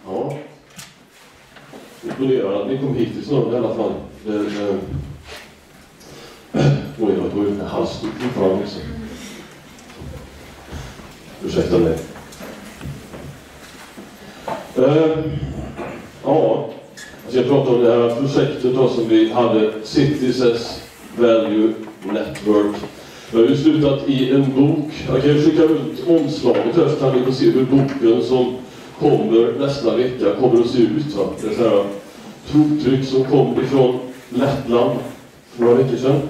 Ja. Imponerande att ni kom hit till snart i alla fall. Oj, jag tog ut en halsduk fortfarande också. Ursäkta mig. Ja, jag ska prata om det här projektet då som vi hade, Cities as Value Network. Jag har ju slutat i en bok. Jag kan ju skicka ut omslaget här så kan ni få se hur boken som kommer nästa vecka kommer att se ut. Va? Det är så här provtryck som kom ifrån Lettland för några veckor sedan.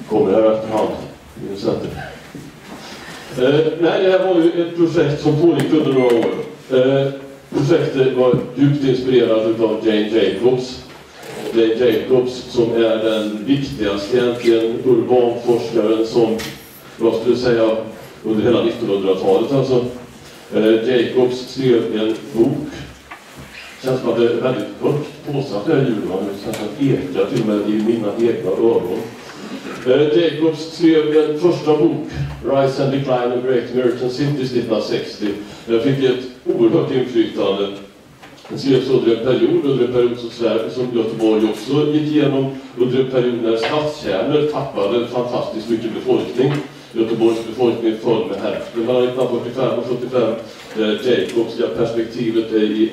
Kommer här efterhand. Nej, det här var ju ett projekt som pågick under några år. Projektet var djupt inspirerat av Jane Jacobs. Jane Jacobs som är den viktigaste egentligen urbanforskaren som, jag skulle säga, under hela 1900-talet alltså. Jacobs skrev en bok. Känns som att det är väldigt högt påsatt här ljud. Det känns som att det ekar till och med i mina egna öron. Jacobs skrev en första bok, Rise and Decline of Great American Cities 1960. Jag fick ett oerhört inflytande. Den skrevs under en period som Sverige, som Göteborg också gick igenom, under en period när stadskärnor tappade fantastiskt mycket befolkning. Göteborgs befolkning föll med hälften mellan 1945 och 1975. Jacobska perspektivet är i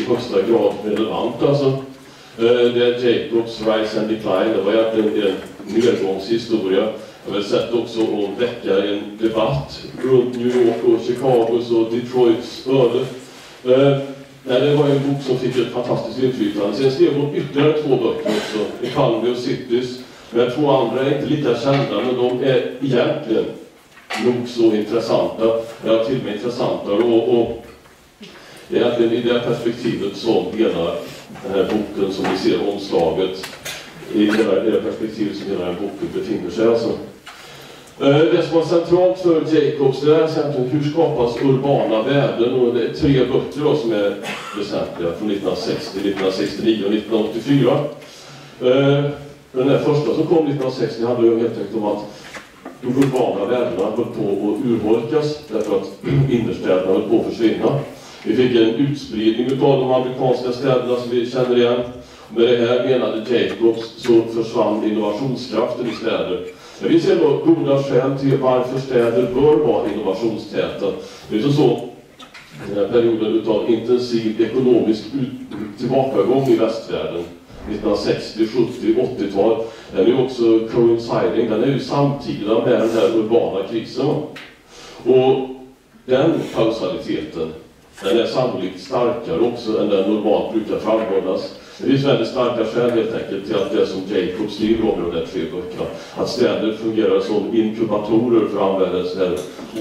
högsta grad relevant alltså. Det är Jacobs Rise and Decline, det var egentligen en nedgångshistoria. Jag har sett också att väcka en debatt runt New York och Chicagos och Detroits öde. Det var en bok som fick ett fantastiskt inflytande. Sen skrev hon ytterligare 2 böcker också, Economy of Cities. Men 2 andra är inte lika kända, men de är egentligen nog så intressanta. Ja, till och med intressantare. Och det är egentligen i det perspektivet som hela den här boken som vi ser omslaget, i det perspektivet som hela den boken befinner sig. Alltså. Det som var centralt för Jacobs, det är egentligen hur skapas urbana värden, och det är 3 böcker då som är väsentliga från 1960, 1969 och 1984. Den här första som kom 1960 handlar ju helt enkelt om att de urbana värdena höll på att urholkas därför att innerstäderna höll på att försvinna. Vi fick en utspridning av de amerikanska städerna som vi känner igen. Med det här menade Jacobs så försvann innovationskraften i städer. Men vi ser då goda skäl till varför städer bör vara innovationstäta. Det är så den här perioden av intensiv ekonomisk tillbakagång i västvärlden. 1960, 70, 80-tal. Den är också coinciding, den är ju samtida med den här urbana krisen. Och den kausaliteten, den är sannolikt starkare också än den normalt brukar framhållas. Det finns väldigt starka skäl helt enkelt till att det som Jacob skriver om de där 3 böckerna. Att städer fungerar som inkubatorer, för att använda ett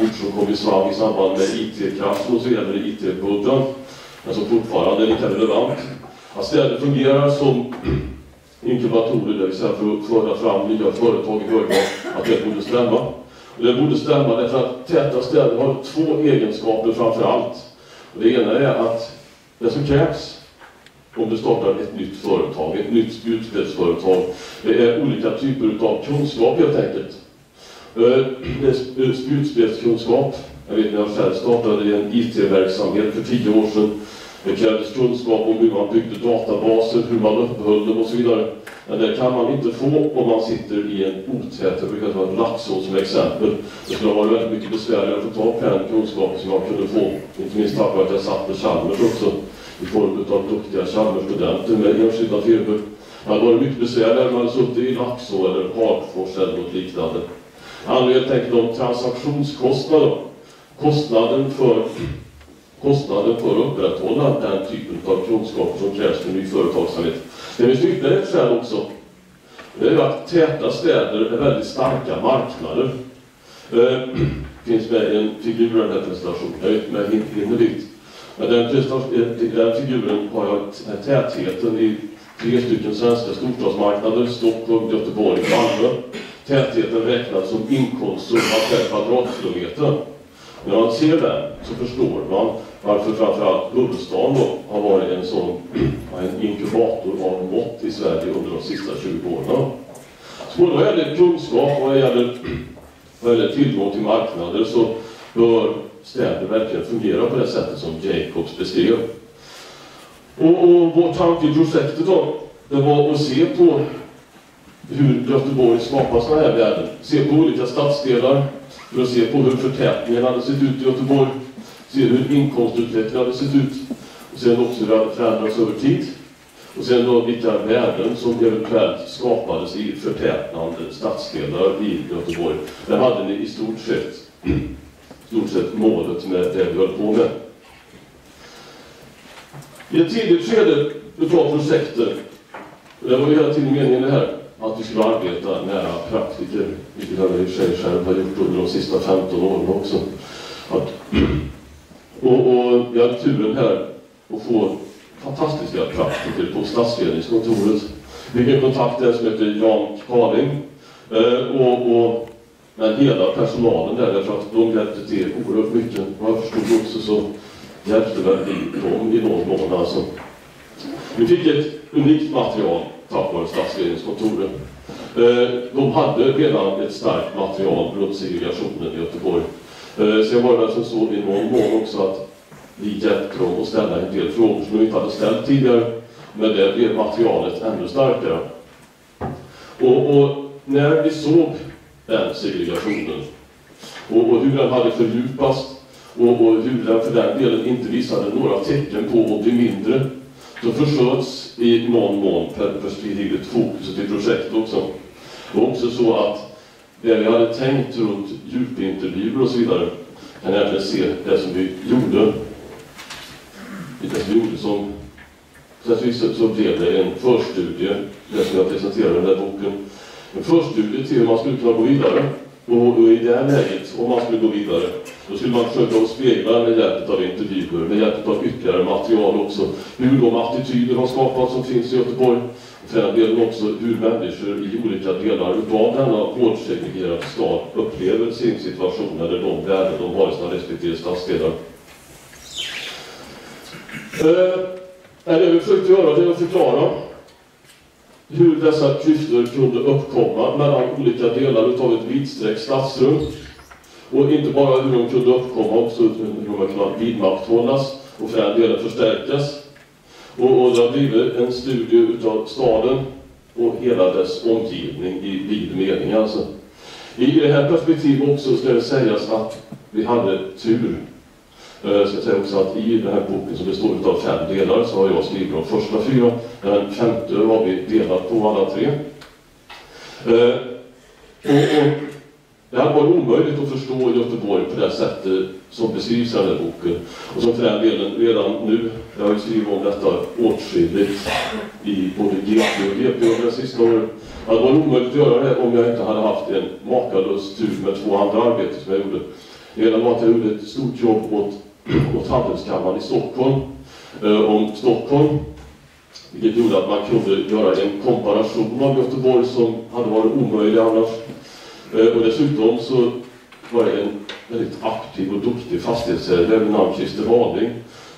ord som kommer fram i samband med IT-kraften och så gäller det IT-bubblan. Men som fortfarande är lika relevant. Att städer fungerar som inkubatorer, det vill säga för att föra fram nya företag i början, att det borde stämma. Och det borde stämma därför att täta städer har 2 egenskaper framför allt. Och det ena är att det som krävs om du startar ett nytt företag, ett nytt spjutspetsföretag, det är olika typer av kunskap helt enkelt. Det är spjutspetskunskap. Jag vet när jag själv startade en IT-verksamhet för 10 år sedan. Det krävdes kunskap om hur man byggde databaser, hur man uppehöll dem och så vidare. Men det kan man inte få om man sitter i en otät, jag brukar ta en Laxå som exempel. Det skulle ha varit väldigt mycket besvärligare att få tag på den kunskap som jag kunde få. Inte minst tack vare att jag satt med Chalmers också, i form av duktiga Chalmers-studenter med enskilda firmor. Det hade varit mycket besvärligare om man hade suttit i Laxå eller Hagfors eller något liknande. Det handlar helt enkelt om transaktionskostnader. Kostnaden för att upprätthålla den typen av kunskap som krävs för ny företagsamhet. Det finns ytterligare ett skäl också. Det är att täta städer är väldigt starka marknader. Det finns med en figur i den här presentationen. Jag vet inte om jag hinner dit. Men den figuren har jag tätheten i 3 svenska storstadsmarknader. Stockholm, Göteborg och Malmö. Tätheten räknas som inkomstsumma per kvadratkilometer. När man ser den så förstår man varför framförallt huvudstaden har varit en inkubator av mått i Sverige under de sista 20 åren. Både vad gäller kunskap och vad gäller tillgång till marknader så bör städer verkligen fungera på det sättet som Jacobs beskrev. Och vår tanke i projektet då, det var att se på hur Göteborg skapar sådana här värden. Se på olika stadsdelar, för att se på hur förtätningen hade sett ut i Göteborg. Se hur inkomstutvecklingen hade sett ut. Och sen också hur det hade förändrats över tid. Och sen då vilka värden som eventuellt skapades i förtätnande stadsdelar i Göteborg. Där hade ni i stort sett målet med det vi höll på med. I ett tidigt skede utav projektet, det var ju hela tiden meningen det här, att vi skulle arbeta nära praktiker, vilket jag i sig själv har gjort under de sista 15 åren också. Och vi hade turen här att få fantastiska praktiker på stadsledningskontoret. Vi fick kontakt där som heter Jan Kaling men hela personalen där, därför att de hjälpte till oerhört mycket. Och jag förstod också så hjälpte väl vi dem i någon månad. Alltså. Vi fick ett unikt material tack vare stadsledningskontoret. De hade redan ett starkt material runt segregationen i Göteborg. Sen var det som så i någon mån också att vi hjälpte dem att ställa en del frågor som de inte hade ställt tidigare. Men det blev materialet ännu starkare. Och när vi såg den segregationen och hur den hade fördjupats och hur den för den delen inte visade några tecken på att bli mindre, så försköts i någon mån perspektivet fokuset i projektet också. Och också så att det vi hade tänkt runt djupintervjuer och så vidare kan egentligen se det som vi gjorde. Så blev det en förstudie, det som jag presenterade i den där boken. En förstudie till hur man skulle kunna gå vidare. Och i det här läget, om man skulle gå vidare, då skulle man försöka att spegla med hjälp av intervjuer, med hjälp av ytterligare material också, hur de attityder har skapats som finns i Göteborg. Och för den delen också hur människor i olika delar av denna hårdsegregerade stad upplever sin situation eller de värden de har i sina respektive stadsdelar. Det vi försökte göra, det var att förklara hur dessa klyftor kunde uppkomma mellan olika delar av ett vidsträckt stadsrum. Och inte bara hur de kunde uppkomma, också hur de kunde vidmakthållas och för den delen förstärkas. Och det har blivit en studie utav staden och hela dess omgivning i vid mening. Alltså. I det här perspektivet också ska det sägas att vi hade tur. Jag ska säga också att i den här boken som består av 5 delar så har jag skrivit de första 4. Den 5:e har vi delat på alla 3. Och det här var omöjligt att förstå Göteborg på det sättet som beskrivs i den här boken. Och som för den delen redan nu, jag har ju skrivit om detta åtskilligt i både GP och GP under det sista året. Det var omöjligt att göra det om jag inte hade haft en makalös tur med 2 andra arbeten som jag gjorde. Redan var att jag gjorde ett stort jobb åt Handelskammaren i Stockholm, om Stockholm, vilket gjorde att man kunde göra en komparation av Göteborg som hade varit omöjlig annars. Och dessutom så var det en väldigt aktiv och duktig fastighetsägare vid namn Christer Wading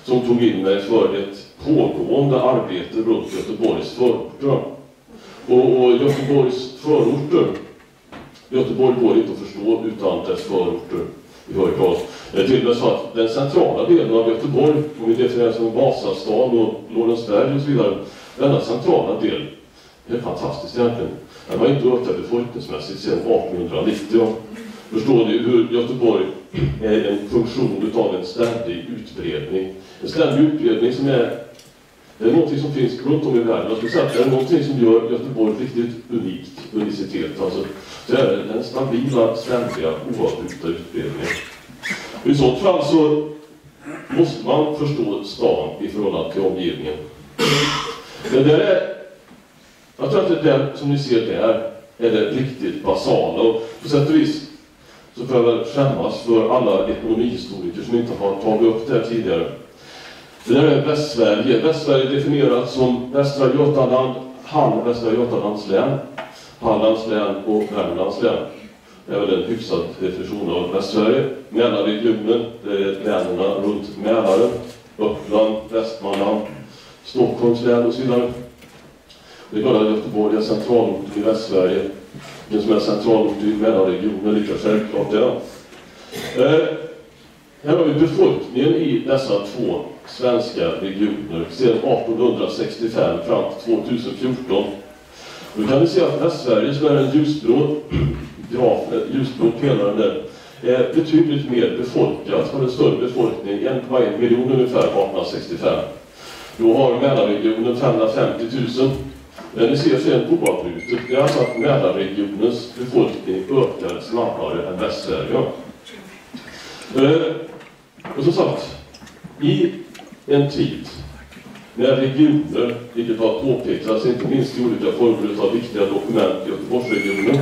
som tog in mig för ett pågående arbete runt Göteborgs förorter. Och Göteborgs förorter, Göteborg går inte att förstå utan dess förorter i hög grad. Det är till och med så att den centrala delen av Göteborg, om vi definierar som Vasastan och Lorensberg och så vidare, denna centrala del är fantastiskt egentligen. Den har inte ökat befolkningsmässigt sedan 1890. Förstår ni hur Göteborg är en funktion av en ständig utbredning. En ständig utbredning som det är någonting som finns runt om i världen. Jag skulle säga att det är någonting som gör Göteborg riktigt unikt, unicitet. Alltså, så är det den stabila, ständiga, oavbrutna utbredningen. I sådant fall så måste man förstå stan i förhållande till omgivningen. Jag tror att det där som ni ser där är det riktigt basala. Och på sätt och vis så får jag väl skämmas för alla ekonomihistoriker som inte har tagit upp det här tidigare. Det där är Västsverige. Västsverige definierat som Västra Götaland, Västra Götalands län, Hallands län och Värmlands län. Det är väl en hyfsad definition av Västsverige. Mälarregionen, det är länen runt Mälaren, Uppland, Västmanland, Stockholms län och så vidare. Det är bara Göteborg, centralorten i Västsverige. Det som är centralort i mellanregionen, lika självklart där. Här har vi befolkningen i dessa två svenska regioner sedan 1865 fram till 2014. Och då kan vi se att Västsverige, som är en ljusblå pelaren där, är betydligt mer befolkat, har en större befolkning, 1,1 miljon ungefär 1865. Då har Mälarregionen 550 000. Men ni ser sedan oavbrutet, det är alltså att Mälarregionens befolkning ökar snabbare än Västsverige. Och som sagt, i en tid när regioner, vilket har påpekats inte minst i olika former av viktiga dokument i Göteborgsregionen,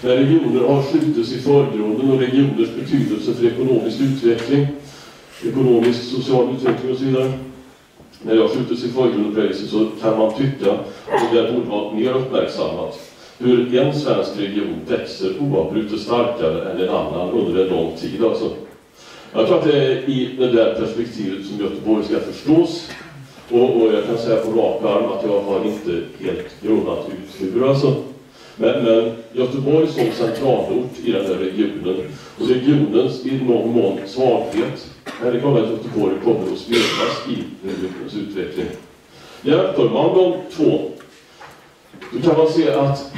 när regioner har skjutits i förgrunden och regioners betydelse för ekonomisk utveckling, ekonomisk, social utveckling och så vidare. När jag skjutits i förgrunden på det viset så kan man tycka att det borde vara mer uppmärksammat hur en svensk region växer oavbrutet starkare än en annan under en lång tid. Alltså. Jag tror att det är i det där perspektivet som Göteborg ska förstås. Och jag kan säga på rak arm att jag har inte helt grundat ut hur alltså. Men Göteborg som centralort i den här regionen och regionens i någon mån svaghet är det klart att Göteborg kommer att speglas i regionens utveckling. Jämför man de två, då kan man se att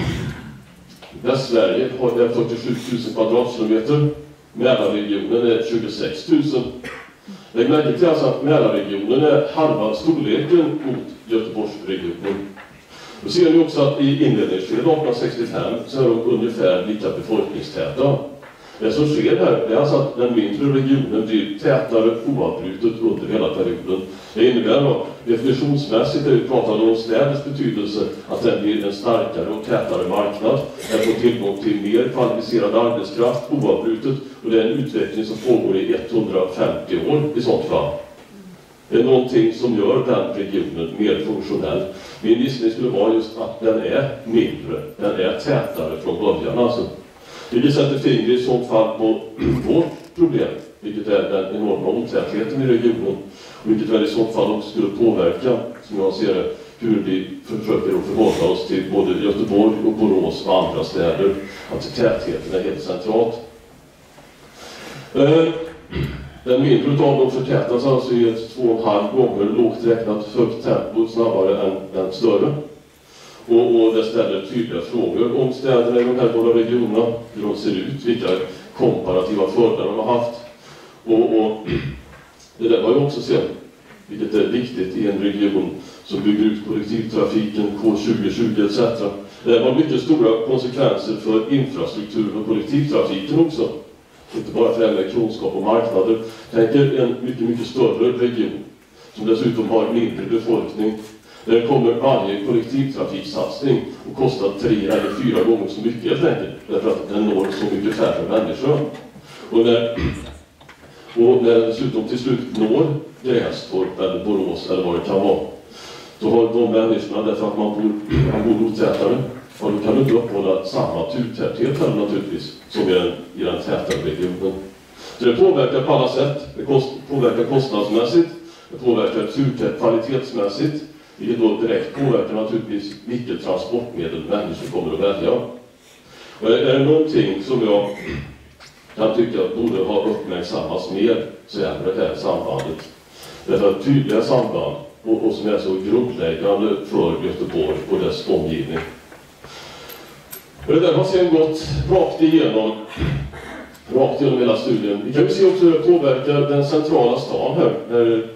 Västsverige har 47 000 kvadratkilometer, Mälarregionen är 26 000. Lägg märke till alltså att Mälarregionen är halva storleken mot Göteborgsregionen. Då ser ni också att i inledningsskedet 1865 så är de ungefär lika befolkningstäta. Det som sker här är alltså att den mindre regionen blir tätare oavbrutet under hela perioden. Det innebär då definitionsmässigt, när vi pratar om städers betydelse, att den blir en starkare och tätare marknad. Den får tillgång till mer kvalificerad arbetskraft oavbrutet och det är en utveckling som pågår i 150 år i sånt fall. Det är någonting som gör den regionen mer funktionell. Min gissning skulle vara just att den är mindre, den är tätare från början alltså. Vi sätter fingret i sånt fall på vårt problem, vilket är den enorma otätheten i regionen. Vilket väl i sånt fall också skulle påverka, som jag ser det, hur vi försöker att förhålla oss till både Göteborg och Borås och andra städer. Att tätheten är helt centralt. Den mindre av dem förtätas alltså i ett 2,5 gånger lågt räknat högt tempo snabbare än den större. Och det ställer tydliga frågor om städerna i de här båda regionerna, hur de ser ut, vilka komparativa fördelar de har haft. Och det där var ju också sen, vilket är viktigt i en region som bygger ut kollektivtrafiken, K2020 etc. Det har mycket stora konsekvenser för infrastrukturen och kollektivtrafiken också. Inte bara främja kunskap och marknader. Tänk er en mycket större region som dessutom har mindre befolkning. Där kommer varje kollektivtrafiksatsning och kostar 3 eller 4 gånger så mycket helt enkelt. Därför att den når så mycket färre människor. Och när den dessutom till slut når Grästorp eller Borås eller vad det kan vara. Så har de människorna, därför att man bor otätare. Och då kan du inte uppehålla samma turtäthet här naturligtvis som i den tätare regionen. Så det påverkar på alla sätt. Det påverkar kostnadsmässigt. Det påverkar turtätt kvalitetsmässigt. Vilket då direkt påverkar naturligtvis vilket transportmedel människor kommer att välja. Och är det någonting som jag kan tycka borde ha uppmärksammats mer, så är det här sambandet. Därför att tydliga samband och som är så grundläggande för Göteborg och dess omgivning. Och det där har sedan gått rakt igenom hela studien. Vi kan ju se också hur det påverkar den centrala stan här. När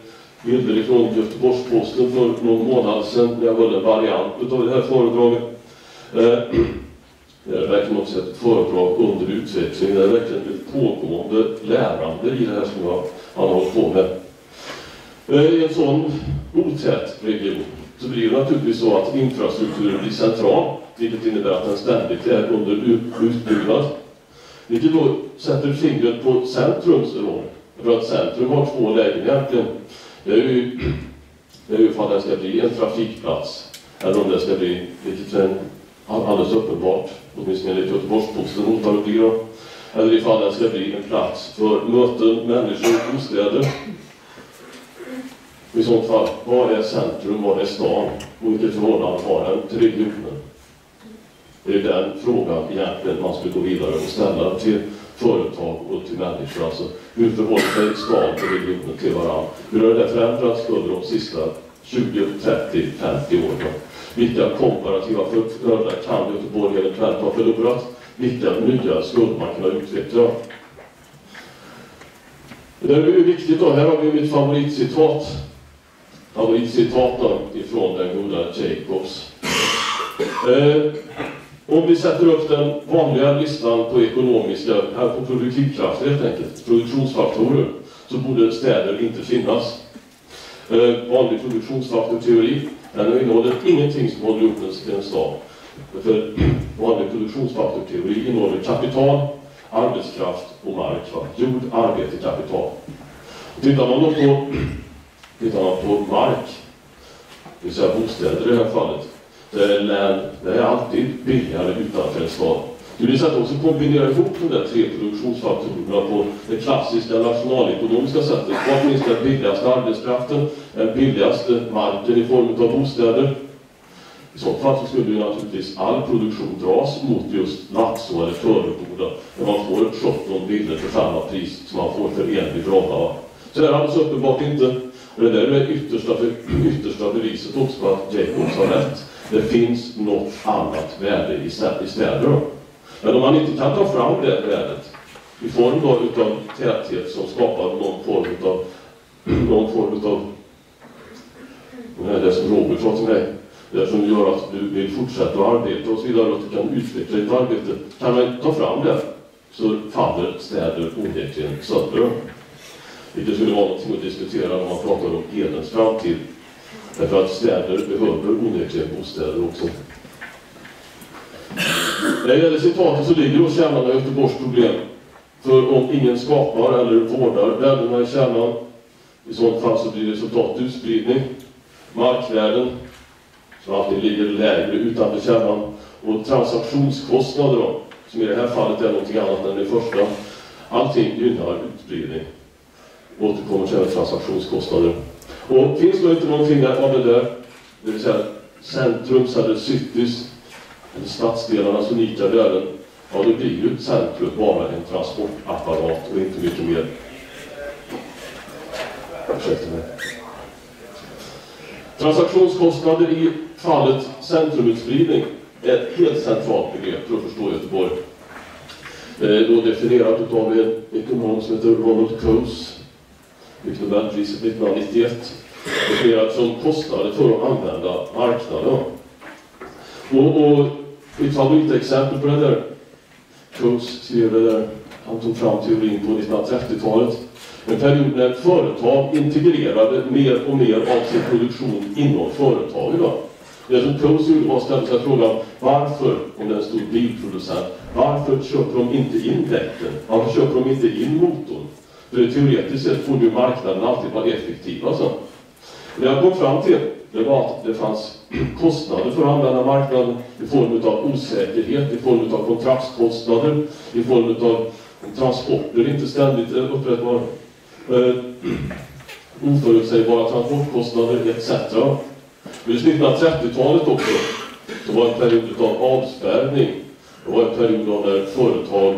bilder från Göteborgs-Posten för någon månad sedan, när jag höll en variant av det här föredraget. Det är verkligen också ett föredrag under utveckling. Det är verkligen ett pågående lärande i det här som jag har hållit på med. I en sån otät region så blir det naturligtvis så att infrastrukturen blir central, vilket innebär att den ständigt är under utbyggnad. Vilket då sätter fingret på centrums roll. För att centrum har 2 lägen egentligen. Det är ju för att det ska bli en trafikplats. Eller om det ska bli, vilket är alldeles uppenbart, åtminstone enligt Göteborgs-Posten hotar att bli då. Eller ifall det ska bli en plats för möten, människor, bostäder. I sånt fall, vad är centrum, vad är stan och vilket förhållande har den till regionen? Det är den frågan egentligen man skulle gå vidare och ställa till företag och till människor. Alltså, hur förhåller sig stad och regionen till varandra? Hur har det förändrats under de sista 20, 30, 50 åren? Vilka komparativa fördelar kan Göteborg eventuellt ha förlorat? Vilka nya skulle man kunna utveckla? Det är ju viktigt då, här har vi mitt favoritcitat ifrån den goda Jacobs. Om vi sätter upp den vanliga listan på ekonomiska, här på produktivkrafter helt enkelt, produktionsfaktorer, så borde städer inte finnas. Vanlig produktionsfaktorteori, den innehåller ingenting som håller ihop en stad. För vanlig produktionsfaktorteori innehåller kapital, arbetskraft och mark. Jord, arbete, kapital. Tittar man på mark, det vill säga bostäder i det här fallet, det är alltid billigare utanför en stad. Det blir så att också kombinera ihop de där tre produktionsfaktorerna på det klassiska nationalekonomiska sättet. Var finns den billigaste arbetskraften, den billigaste marken i form av bostäder? I så fall så skulle ju naturligtvis all produktion dras mot just Laxå eller Töreboda, där man får 17 bilder för samma pris som man får för en vid Bromma. Så det är alldeles uppenbart inte. Och det där är det yttersta beviset också på att Jacobs har rätt. Det finns något annat värde i städer. Men om man inte kan ta fram det värdet i form då utav täthet som skapar någon form utav det som Robert sa till mig, det som gör att du vill fortsätta att arbeta och så vidare, att du kan utveckla ditt arbete. Kan man inte ta fram det så faller städer onekligen sönder. Det skulle vara någonting att diskutera när man pratar om Edens framtid. Därför att städer behöver onekligen bostäder också. När det gäller citatet så ligger då kärnan av Göteborgs problem. För om ingen skapar eller vårdar värdena i kärnan, i sådant fall så blir resultat utspridning. Markvärden, som alltid ligger lägre utanför kärnan, och transaktionskostnader då, som i det här fallet är någonting annat än det första. Allting gynnar utspridning. Återkommer till transaktionskostnader. Och finns då inte någonting av det där, det vill säga centrums eller citys, eller stadsdelarnas unika värden, ja då blir ju centrum bara en transportapparat och inte mycket mer. Ursäkta mig. Transaktionskostnader i fallet centrumutspridning är ett helt centralt begrepp för att förstå Göteborg. Då definierat av en ekonom som heter Ronald Coase, fick Nobelpriset 1991, definierat som kostnader för att använda marknaden. Och ett favoritexempel på det där, Coase skrev det där, han tog fram teorin på 1930-talet, en period när företag integrerade mer och mer av sin produktion inom företaget. Det som Coase gjorde var att ställa sig frågan, varför, om det är en stor bilproducent, varför köper de inte in däcken? Varför köper de inte in motorn? För teoretiskt sett får ju marknaden alltid vara effektiv. Alltså. Det jag kom fram till, det var att det fanns kostnader för att använda marknaden i form av osäkerhet, i form av kontraktskostnader, i form av transporter, inte ständigt upprättbara, oförutsägbara transportkostnader etc. I 1930-talet också, det var en period av avspärrning. Det var en period av när företag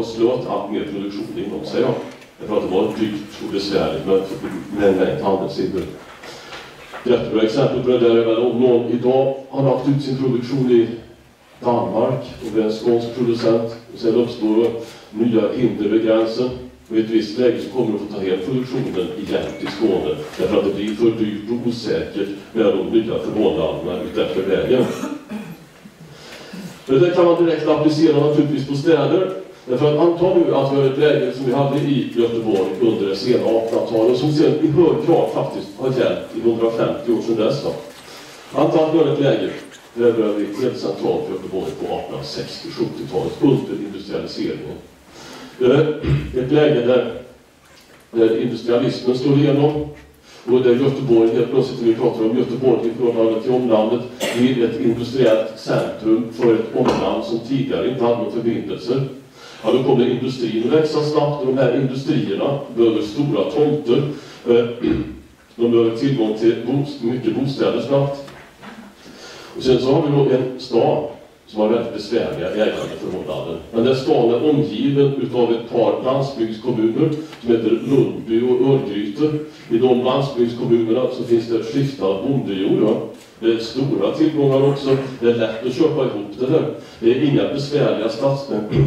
slöt allt mer produktion inom sig. Därför att det var dyrt och besvärligt med en mängd handelshinder. Jättebra exempel på det där är väl om någon idag har lagt ut sin produktion i Danmark och det är en skånsk producent och sen uppstår nya hinder vid gränsen. Och i ett visst läge så kommer de att få ta hela produktionen igen till Skåne därför att det blir för dyrt och osäkert med de nya förhållandena utefter vägen. Det där kan man direkt applicera naturligtvis på städer. Därför att anta nu att vi har ett läge som vi hade i Göteborg under det sena 1800-talet som sen i hög grad faktiskt har gällt i 150 år sedan dess. Anta att vi har ett läge där vi är helt centralt i Göteborg på 1860-70-talet under industrialiseringen. Ett läge där industrialismen slår igenom och där Göteborg, helt plötsligt när vi pratar om Göteborg i förhållande till omlandet, blir ett industriellt centrum för ett omland som tidigare inte hade någon förbindelser. Ja, då kommer industrin växa snabbt och de här industrierna behöver stora tomter. De behöver tillgång till mycket bostäder snabbt. Och sen så har vi då en stad som har väldigt besvärliga ägandeförhållanden. Men den stan är omgiven utav ett par landsbygdskommuner som heter Lundby och Örgryte. I de landsbygdskommunerna så finns det skiftad bondejord. Ja. Det är stora tillgångar också. Det är lätt att köpa ihop det där. Det är inga besvärliga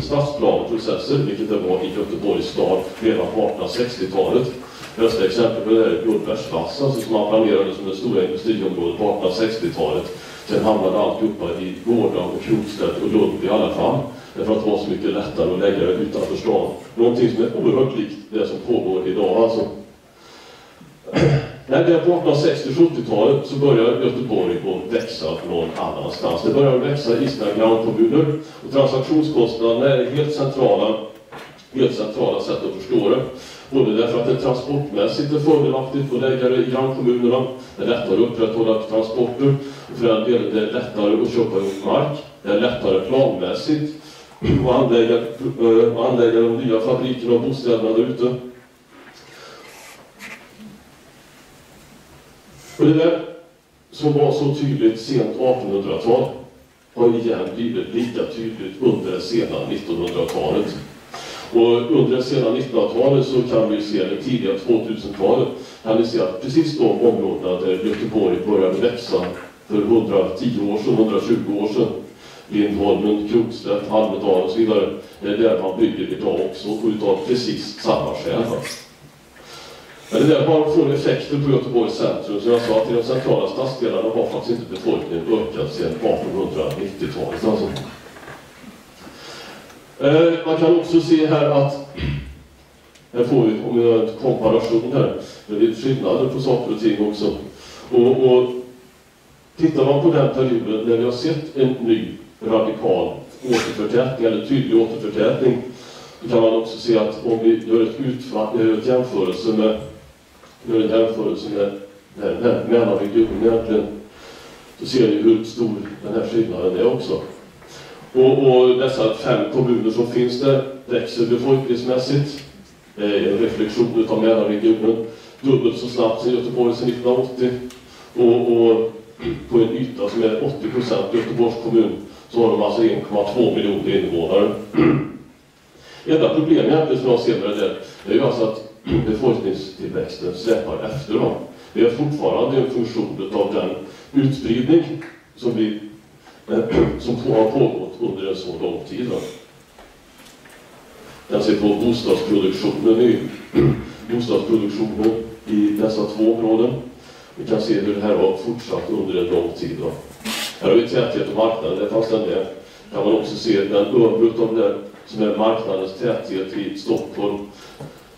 stadsplaneprocesser, vilket det var i Göteborgs stad redan på 1860-talet. Bästa exempel på det här är Gullbergsvassen som man planerade som det stora industriområdet på 1860-talet. Sen hamnade alltihopa i Gårda och Krokstedt och Lundby i alla fall. Därför att det var så mycket lättare att lägga det utanför stan. Någonting som är oerhört likt det som pågår idag alltså. När det är på 1860-70-talet så börjar Göteborg att växa någon annanstans. Det börjar växa i sina grannkommuner och transaktionskostnaderna är helt centrala sätt att förstå det. Både därför att det transportmässigt är fördelaktigt att lägga det i grannkommunerna. Det är lättare att upprätthålla transporter. Och för den delen det är lättare att köpa ihop mark. Det är lättare planmässigt att anlägga de nya fabrikerna och bostäderna där ute. Och det där som var så tydligt sent 1800-tal har igen blivit lika tydligt under det sena 1900-talet. Och under det sena 1900-talet så kan vi se det tidiga 2000-talet kan vi se att precis de områdena där Göteborg började växa för 110 år sedan, 120 år sedan, Lindholmen, Krokstedt, Almedal och så vidare, det är där man bygger idag också och utav precis samma skäl. Men det där har fått effekter på Göteborgs centrum. Som jag sa, att i de centrala stadsdelarna har faktiskt inte befolkningen ökat sedan 1890-talet. Alltså. Man kan också se här att, här får vi, om vi har en komparation här, det är lite skillnader på saker och ting också. Och tittar man på den perioden när vi har sett en ny radikal återförtätning eller tydlig återförtätning, så kan man också se att om vi gör en jämförelse med den här Mälarregionen egentligen, så ser vi hur stor den här skillnaden är också. Och dessa 5 kommuner som finns där växer befolkningsmässigt. En reflektion av Mälarregionen. Dubbelt så snabbt som Göteborg sedan 1980. Och på en yta som är 80% Göteborgs kommun så har de alltså 1,2 miljoner invånare. Enda problem egentligen som jag ser med det är ju alltså att befolkningstillväxten släpar efter dem. Det är fortfarande en funktion av den utspridning som har pågått under en så lång tid. Jag ser på bostadsproduktionen i dessa 2 områden. Vi kan se hur det här har fortsatt under en lång tid. Här har vi täthet och marknaden, det fanns den där. Kan man också se den övre av det som är marknadens täthet i Stockholm.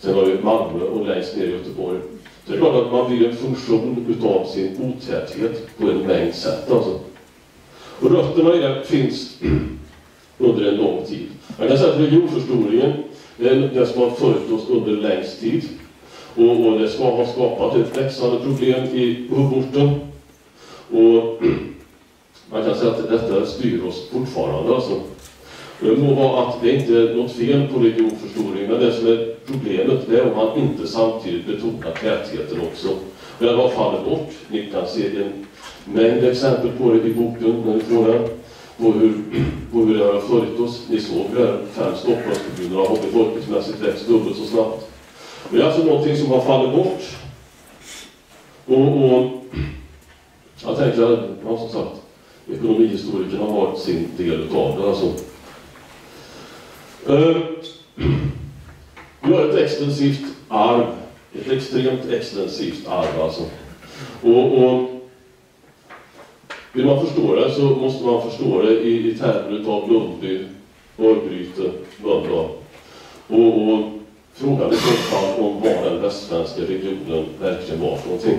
Sen har vi Malmö och längst ner i Göteborg. Så det är klart att man blir en funktion utav sin otäthet på en mängd sätt. Alltså. Och rötterna i det finns under en lång tid. Man kan säga att regionförstoringen är det som har följt oss under längst tid. Och det ska ha skapat ett växande problem i huvudorten. Och man kan säga att detta styr oss fortfarande. Alltså. Det må vara att det inte är något fel på regionförstoring, men det som är problemet är om man inte samtidigt betonar tätheten också. Den har fallit bort. Ni kan se en mängd exempel på det i boken när ni får den. På hur det har följt oss. Ni såg där 5 Stockholmskommuner har befolkningsmässigt växt dubbelt så snabbt. Det är alltså någonting som har fallit bort. Och jag tänker att, ja, som sagt, ekonomihistorikerna har sin del av det. Alltså. Vi har ett extensivt arv. Ett extremt extensivt arv alltså. Och vill man förstå det så måste man förstå det i termer av Lundby, Örgryte, Mölndal. Och frågan i så fall om vad den västsvenska regionen verkligen var för någonting.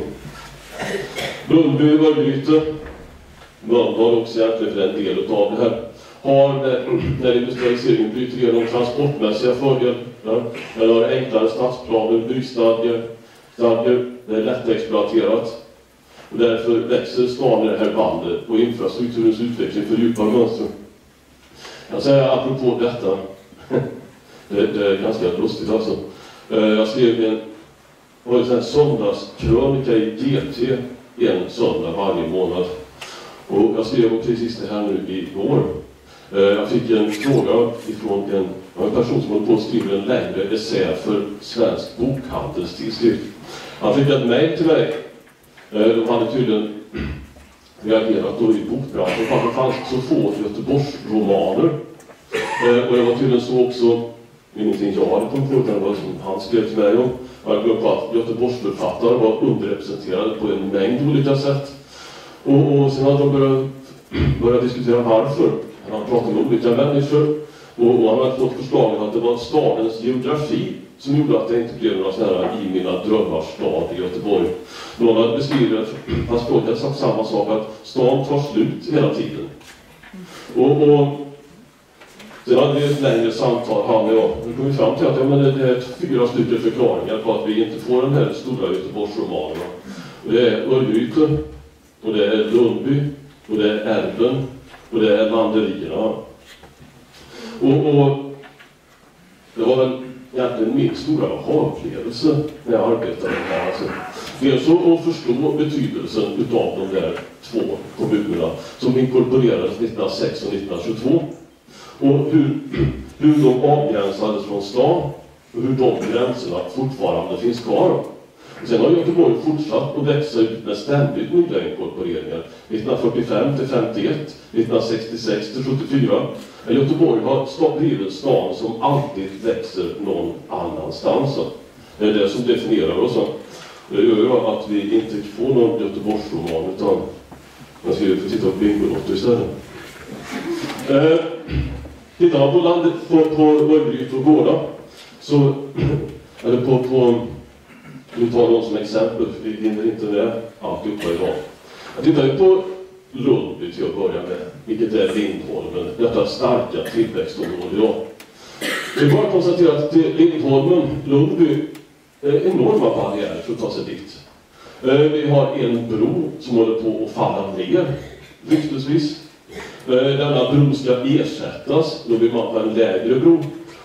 Lundby, Örgryte, Mölndal också egentligen för en del av det här. Har när industrialiseringen bryter igenom transportmässiga fördelar, eller har enklare stadsplaner, byggstadgar, det är lättexploaterat. Och därför växer stan i det här bandet och infrastrukturens utveckling fördjupar mönstren. Jag säger apropå detta, det är ganska lustigt alltså. Jag skrev en söndagskrönika i GT en söndag varje månad. Och jag skrev precis det här nu igår. Jag fick en fråga ifrån en person som håller på att skriva en längre essä för Svensk Bokhandelstidskrift. Han fick ett mejl till mig. De hade tydligen reagerat då i bokbranschen för att det fanns så få Göteborgsromaner. Och det var tydligen så också, ingenting jag hade kommit på, utan det var som han skrev till mig om. Jag glömde på att Göteborgsförfattare var underrepresenterade på en mängd olika sätt. Och sen hade de börjat diskutera varför. Han pratade med olika människor och han hade fått förslaget att det var stadens geografi som gjorde att det inte blev några sådana här i mina drömmars stad i Göteborg. Någon hade beskrivit, fast folk hade sagt samma sak, att stan tar slut hela tiden. Och sen hade vi ett längre samtal, han och jag. Nu kom vi fram till att det är 4 stycken förklaringar på att vi inte får den här stora Göteborgsromanerna. Och det är Örgryte, och det är Lundby, och det är Älven, och det är Landerierna. Och det var väl egentligen min stora upplevelse när jag arbetade med det. Alltså, dels att förstå betydelsen utav de där 2 kommunerna som inkorporerades 1906 och 1922. Och hur de avgränsades från stan och hur de gränserna fortfarande finns kvar. Sen har Göteborg fortsatt att växa ut med ständigt nya inkorporeringar. 1945 till 51, 1966 till 74. Göteborg har blivit stan som alltid växer någon annanstans. Det är det som definierar oss. Det gör ju att vi inte får någon Göteborgsroman, utan man ska ju få titta på Bingolotto istället. Tittar man på Örgryte och Gårda, så eller på vi tar dem som exempel, för vi hinner inte med alltihopa idag. Jag tittar ju på Lundby till att börja med, vilket är Lindholmen, detta starka tillväxtområde idag. Vi bara konstatera att till Lindholmen, Lundby, är enorma barriärer för att ta sig dit. Vi har en bro som håller på att falla ner, ryktesvis. Denna bro ska ersättas, då blir man på en lägre bro.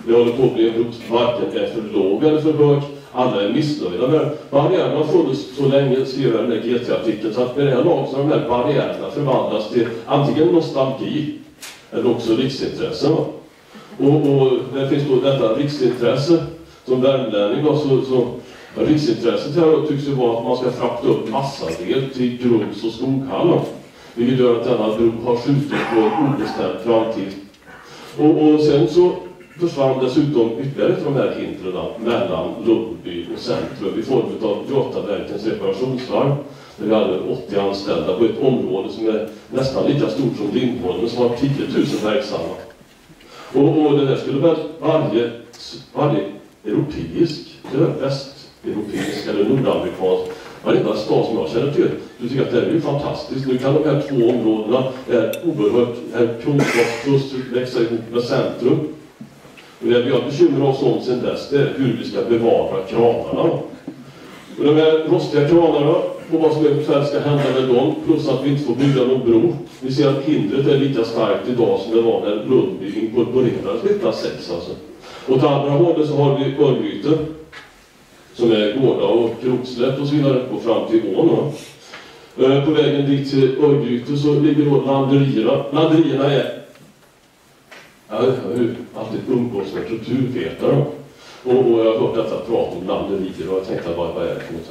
Det håller på att bli en bro som varken är för låg eller för hög. Alla är missnöjda med barriärerna har funnits så länge, skriver den där GT-artikeln, så att med det här laget så har de här barriärerna förvandlas till antingen nostalgi eller också riksintressen. Och där finns då detta riksintresse som värmlänning då, så riksintresset här då tycks ju vara att man ska frakta upp massadel till Grums och Skoghall, vilket gör att denna bro har skjutit på en obestämd framtid. Och sen så försvann dessutom ytterligare de här hindren mellan Lundby och centrum i form av Götaverkens reparationsvarv, där vi hade 80 anställda på ett område som är nästan lika stort som Lindholmen, som har 10 000 verksamma. Och det där skulle väl varje europeisk, eller västeuropeisk eller nordamerikansk, varenda stad som jag känner till, du tycker att det är ju fantastiskt. Nu kan de här 2 områdena, oerhört kunskapskluster, växa ihop med centrum. Och det vi har bekymrat oss om sedan dess, det är hur vi ska bevara kranarna. Och de här rostiga kranarna, och vad som eventuellt ska hända med dem, plus att vi inte får bygga någon bro. Vi ser att hindret är lika starkt idag som det var när Lundby inkorporerades 1906. Alltså. Och till andra hållet så har vi Örgryte, som är Gårda och Krokslätt och så vidare, på fram till ån. På vägen dit till Örgryte så ligger då Landerierna. Landerierna är, jag har alltid umgås med kulturvetare. Och jag har hört detta prat om landerier och jag tänkte vad är det för något?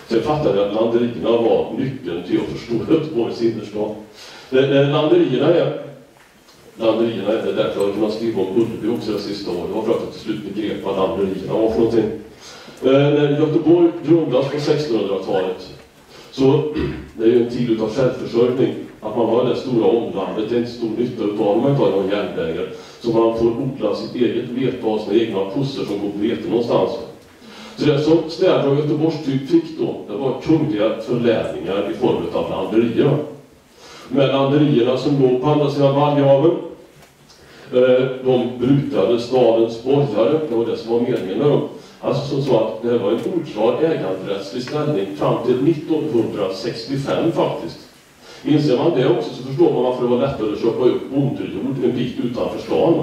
Sen fattade jag att landerierna var nyckeln till att förstå Göteborgs innerstad. Landerierna är det därför jag har kunnat skriva om Ullevi också det sista året. Det var för att jag till slut begrep vad landerierna var för någonting. När Göteborg grundas på 1600-talet, så det är ju en tid av självförsörjning. Att man har det stora omlandet, det är inte stor nytta utav man tar någon järnvägar. Så man får odla sitt eget vete och sina egna pussor som går på vete någonstans. Så det som städer och Göteborgstyp fick då, det var kungliga förläningar i form av landerier. Men landerierna som låg på andra sidan Vallhaven, de brukade stadens borgare, det var det som var meningen med dem. Alltså som så att det var en oklar äganderättslig ställning fram till 1965 faktiskt. Inser man det också så förstår man varför det var lättare att köpa upp bonderjord en bit utanför stan.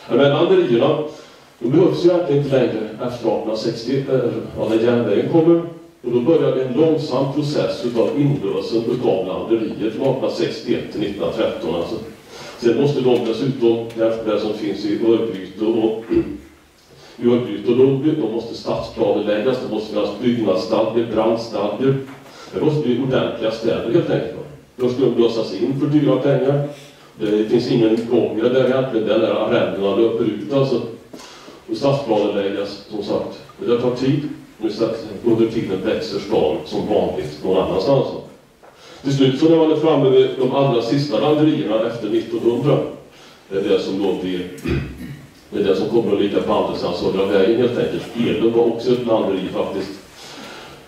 Men landerierna, de behövs ju egentligen inte längre efter 1860, när järnvägen kommer. Och då började en långsam process utav inlösen utav landerier från 1861 till 1913. Alltså. Sen måste de dessutom, det som finns i Örgryte och Lodby, de måste stadsplaner läggas, det måste finnas byggnadsstadger, brandstadger. Det måste bli ordentliga städer helt enkelt. Då ska de blåsas in för dyra pengar. Det finns ingen gång där egentligen, den där arrendena löper ut alltså. Och stadsplaner läggas, som sagt. Det tar tid. Under tiden växer stan som vanligt någon annanstans. Till slut så när man är framme med de allra sista landerierna efter 1900, det är det som då blir, det är det som kommer att ligga på andra sidan södra vägen helt enkelt. Eden var också ett landeri faktiskt.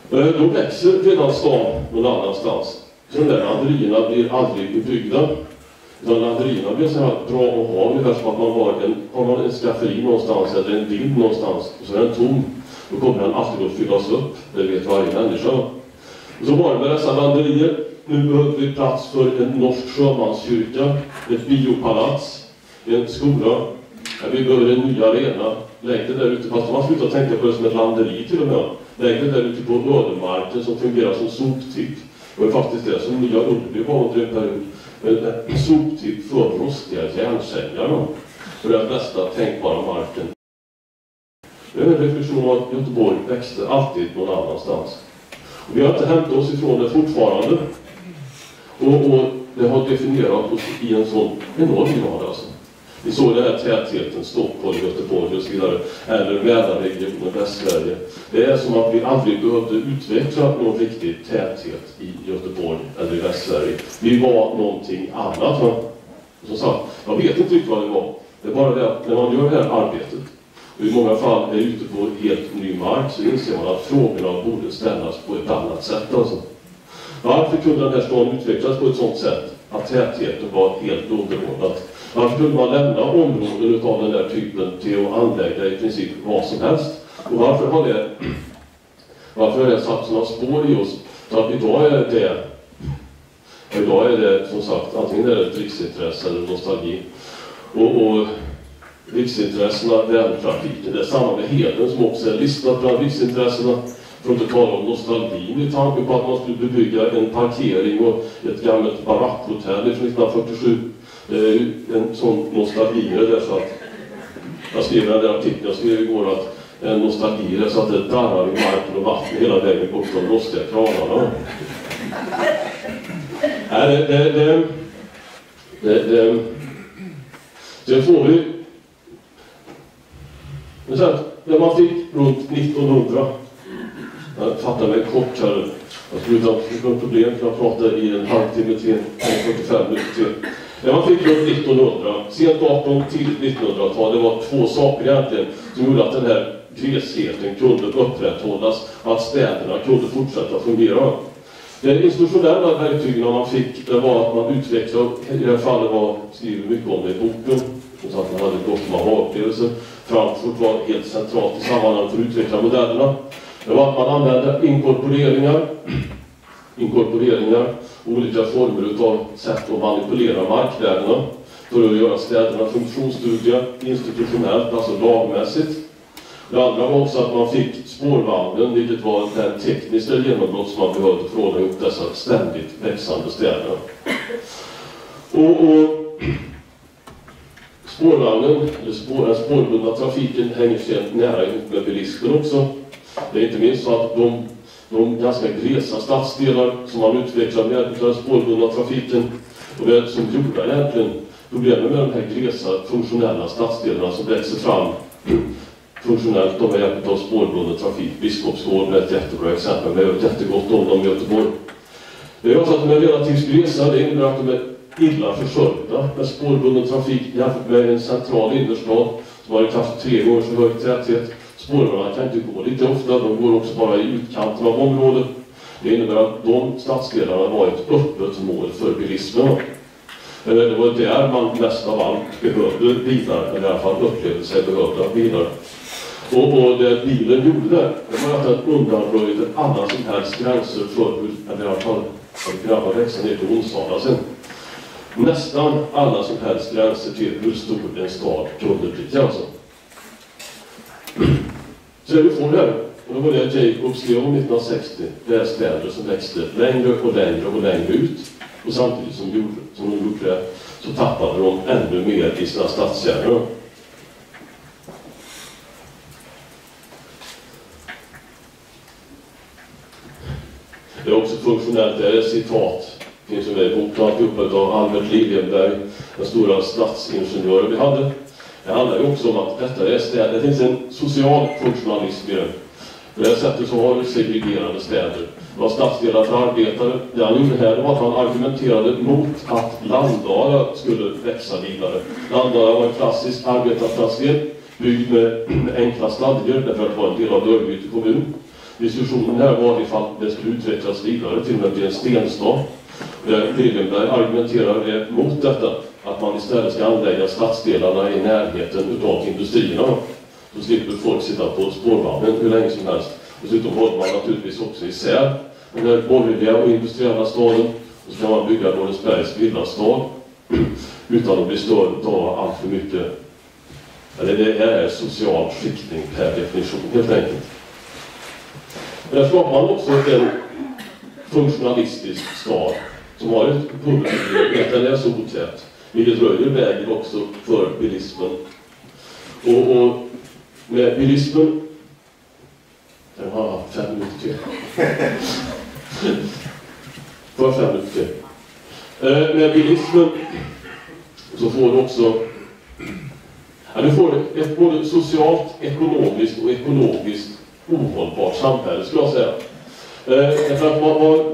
Då växer redan stan någon annanstans. Så de där landerierna blir aldrig bebyggda. Utan landerierna blir så här bra att ha, ungefär som att har man en skafferi någonstans eller en bild någonstans, och så är den tom. Då kommer den alltid att fyllas upp, det vet varje människa. Och så var det med dessa landerier. Nu behöver vi plats för en norsk sjömanskyrka, ett biopalats, en skola. Vi behöver en ny arena. Lägg det där ute, fast man slutar tänka på det som ett landeri till och med. Lägg det där ute på ödemarken som fungerar som soptipp. Det var faktiskt det som Nya Ullevi var under en period. En soptipp för rostiga järnsängar för den bästa tänkbara marken. Det är en reflektion av att Göteborg växte alltid någon annanstans. Och vi har inte hämtat oss ifrån det fortfarande. Och det har definierat oss i en sån enorm grad alltså. Vi såg den här tätheten, Stockholm, Göteborg och så vidare, eller Mälarregionen, Västsverige. Det är som att vi aldrig behövde utveckla någon riktig täthet i Göteborg eller i Västsverige. Vi var någonting annat. Som sagt, jag vet inte riktigt vad det var. Det är bara det att när man gör det här arbetet, och i många fall är ute på helt ny mark, så inser man att frågorna borde ställas på ett annat sätt. Alltså. Varför kunde den här staden utvecklas på ett sådant sätt att tätheten var helt underordnad? Varför kunde man lämna områden av den där typen till att anlägga i princip vad som helst? Och varför har det satt sådana spår i oss? Så att idag är det som sagt antingen är det ett riksintresse eller nostalgi. Och riksintressena, vägtrafiken, det är samma med Heden som också är listat bland riksintressena. För att inte tala om nostalgin i tanken på att man skulle bebygga en parkering och ett gammalt barackhotell från 1947. Det är ju en sån nostalgi där så att jag skrev den där artikeln, jag skrev igår att en nostalgi är så att det darrar i marken och vatten hela vägen bort från rostiga kranarna. Sen får vi när man fick runt 1900, jag fattar mig kort här, jag skulle inte ha något problem för att prata i en halvtimme till 45 minuter. När man fick runt 1900, sent 18 till 1900-tal, det var två saker egentligen som gjorde att den här glesheten kunde upprätthållas, att städerna kunde fortsätta fungera. Det institutionella verktygen man fick, det var att man utvecklade, i det här fallet var skriver mycket om det i boken, så att man hade gott med aha-upplevelser. Frankfurt var helt centralt i sammanhanget för att utveckla modellerna. Det var att man använde inkorporeringar, olika former av sätt att manipulera markvärdena för att göra städerna funktionsdugliga, institutionellt, alltså lagmässigt. Det andra var också att man fick spårvagnen, vilket var den tekniska genombrott som man behövde för att hålla ihop dessa ständigt växande städer. Och spårvagnen, eller den spårbundna trafiken, hänger sig nära ihop med bilismen också. Det är inte minst så att de ganska glesa stadsdelar som man utvecklar med den spårbundna trafiken, och det som gjorde egentligen problemet med de här glesa funktionella stadsdelarna som växer fram funktionellt med hjälp av spårbunden trafik. Biskopsgården är ett jättebra exempel, med ett jättegott om dem i Göteborg. Det är också att de är relativt glesa, det innebär att de är illa försörjda med spårbunden trafik jämfört med en central innerstad som har kanske 3 gånger så hög täthet. Spårarna kan inte gå lite ofta, de går också bara i utkanten av området. Det innebär att de stadsdelarna var ett öppet mål för bilismen. Det var där man mest av allt behövde bilar, eller i alla fall upplevde sig behövda bilar. Och det bilen gjorde det var att den undanröjde alla som helst gränser för hur, eller i alla fall, grabbar växte ner till Onsala sen. Nästan alla som helst gränser till hur stor en stad kunde bli. Alltså. Så vi får det här. Och då var det Jacobs Leon 1960. Det är städer som växte längre och längre och längre ut. Och samtidigt som de gjorde det så tappade de ännu mer i sina stadskärnor. Det är också funktionellt, det är ett citat. Det finns ju en bok av Albert Liljenberg, den stora stadsingenjören vi hade. Det handlar ju också om att detta är städer. Det finns en social funktionalism i det. På det här sättet så har vi segregerade städer. Det var stadsdelar för arbetare. Det han gjorde här var att han argumenterade mot att Landala skulle växa vidare. Landala var en klassisk arbetarstadsdel byggd med enkla stadger därför att det var en del av Örgryte kommun. Diskussionen här var ifall det skulle utvecklas vidare till och med bli en stenstad. Liljenberg argumenterar mot detta, att man istället ska anlägga stadsdelarna i närheten utav industrierna. Så slipper folk sitta på spårvagnen hur länge som helst. Dessutom håller man naturligtvis också isär den här borgerliga och industriella staden. Och så kan man bygga Borensbergs villastad utan att bli störd av allt för mycket. Eller det är social skiktning per definition, helt enkelt. Där skapar man också en funktionalistisk stad som har ett publik, den är så otät. Vilket röjer vägen också för bilismen. Och med bilismen... Den har 5 minuter till. För 5 minuter till. Med bilismen så får du också... Ja, du får ett både socialt, ekonomiskt och ekologiskt ohållbart samhälle, skulle jag säga. Därför att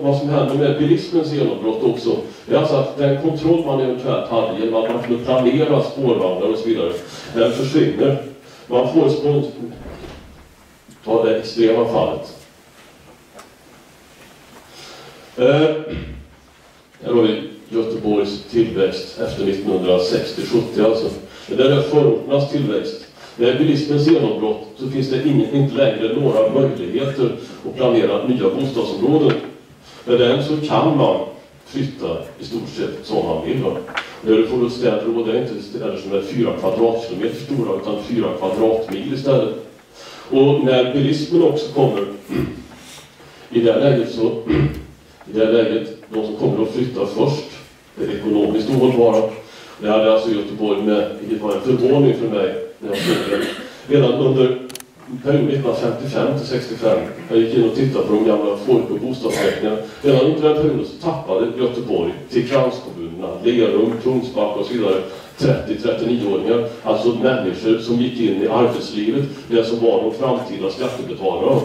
vad som händer med bilismens genombrott också, det är alltså att den kontroll man eventuellt hade genom att man kunde planera spårvagnar och så vidare, den försvinner. Man får ta det extrema fallet. Här har vi Göteborgs tillväxt efter 1960-70 alltså. Det där är förorternas tillväxt. Med bilismens genombrott så finns det inte längre några möjligheter att planera nya bostadsområden. Med den så kan man flytta i stort sett som man vill. Där du får städer, och det är inte städer som är 4 kvadratkilometer stora utan 4 kvadratmil istället. Och när bilismen också kommer i det läget de som kommer att flytta först, det är ekonomiskt ohållbara. Det hade alltså Göteborg med, vilket var en förvåning för mig när jag såg det. Redan under perioden 1955 till 65, jag gick in och tittade på de gamla folk- och bostadsräkningarna. Redan under den perioden så tappade Göteborg till kranskommunerna, Lerum, Kungsbacka och så vidare, 30-39-åringar, alltså människor som gick in i arbetslivet, det som var de framtida skattebetalare.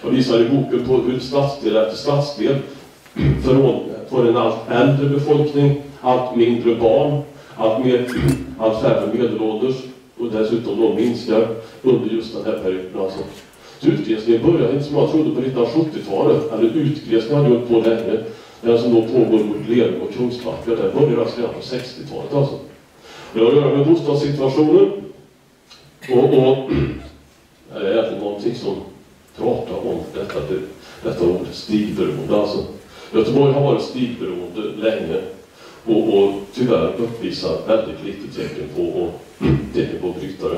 Jag visar i boken på hur stadsdel efter stadsdel får en allt äldre befolkning, allt mindre barn, allt färre medelålders och dessutom de minskar under just den här perioden. Alltså. Så utglesningen började inte som jag trodde på 1970-talet, eller utglesningen hade gjort på länge, den som då pågår mot Lerum och Kungsbacka, där började alltså redan på 60-talet alltså. Det har att göra med bostadssituationen och det är egentligen någonting som pratar om detta ord, stigberoende alltså. Göteborg har varit stigberoende länge och tyvärr uppvisar väldigt lite tecken på brytare.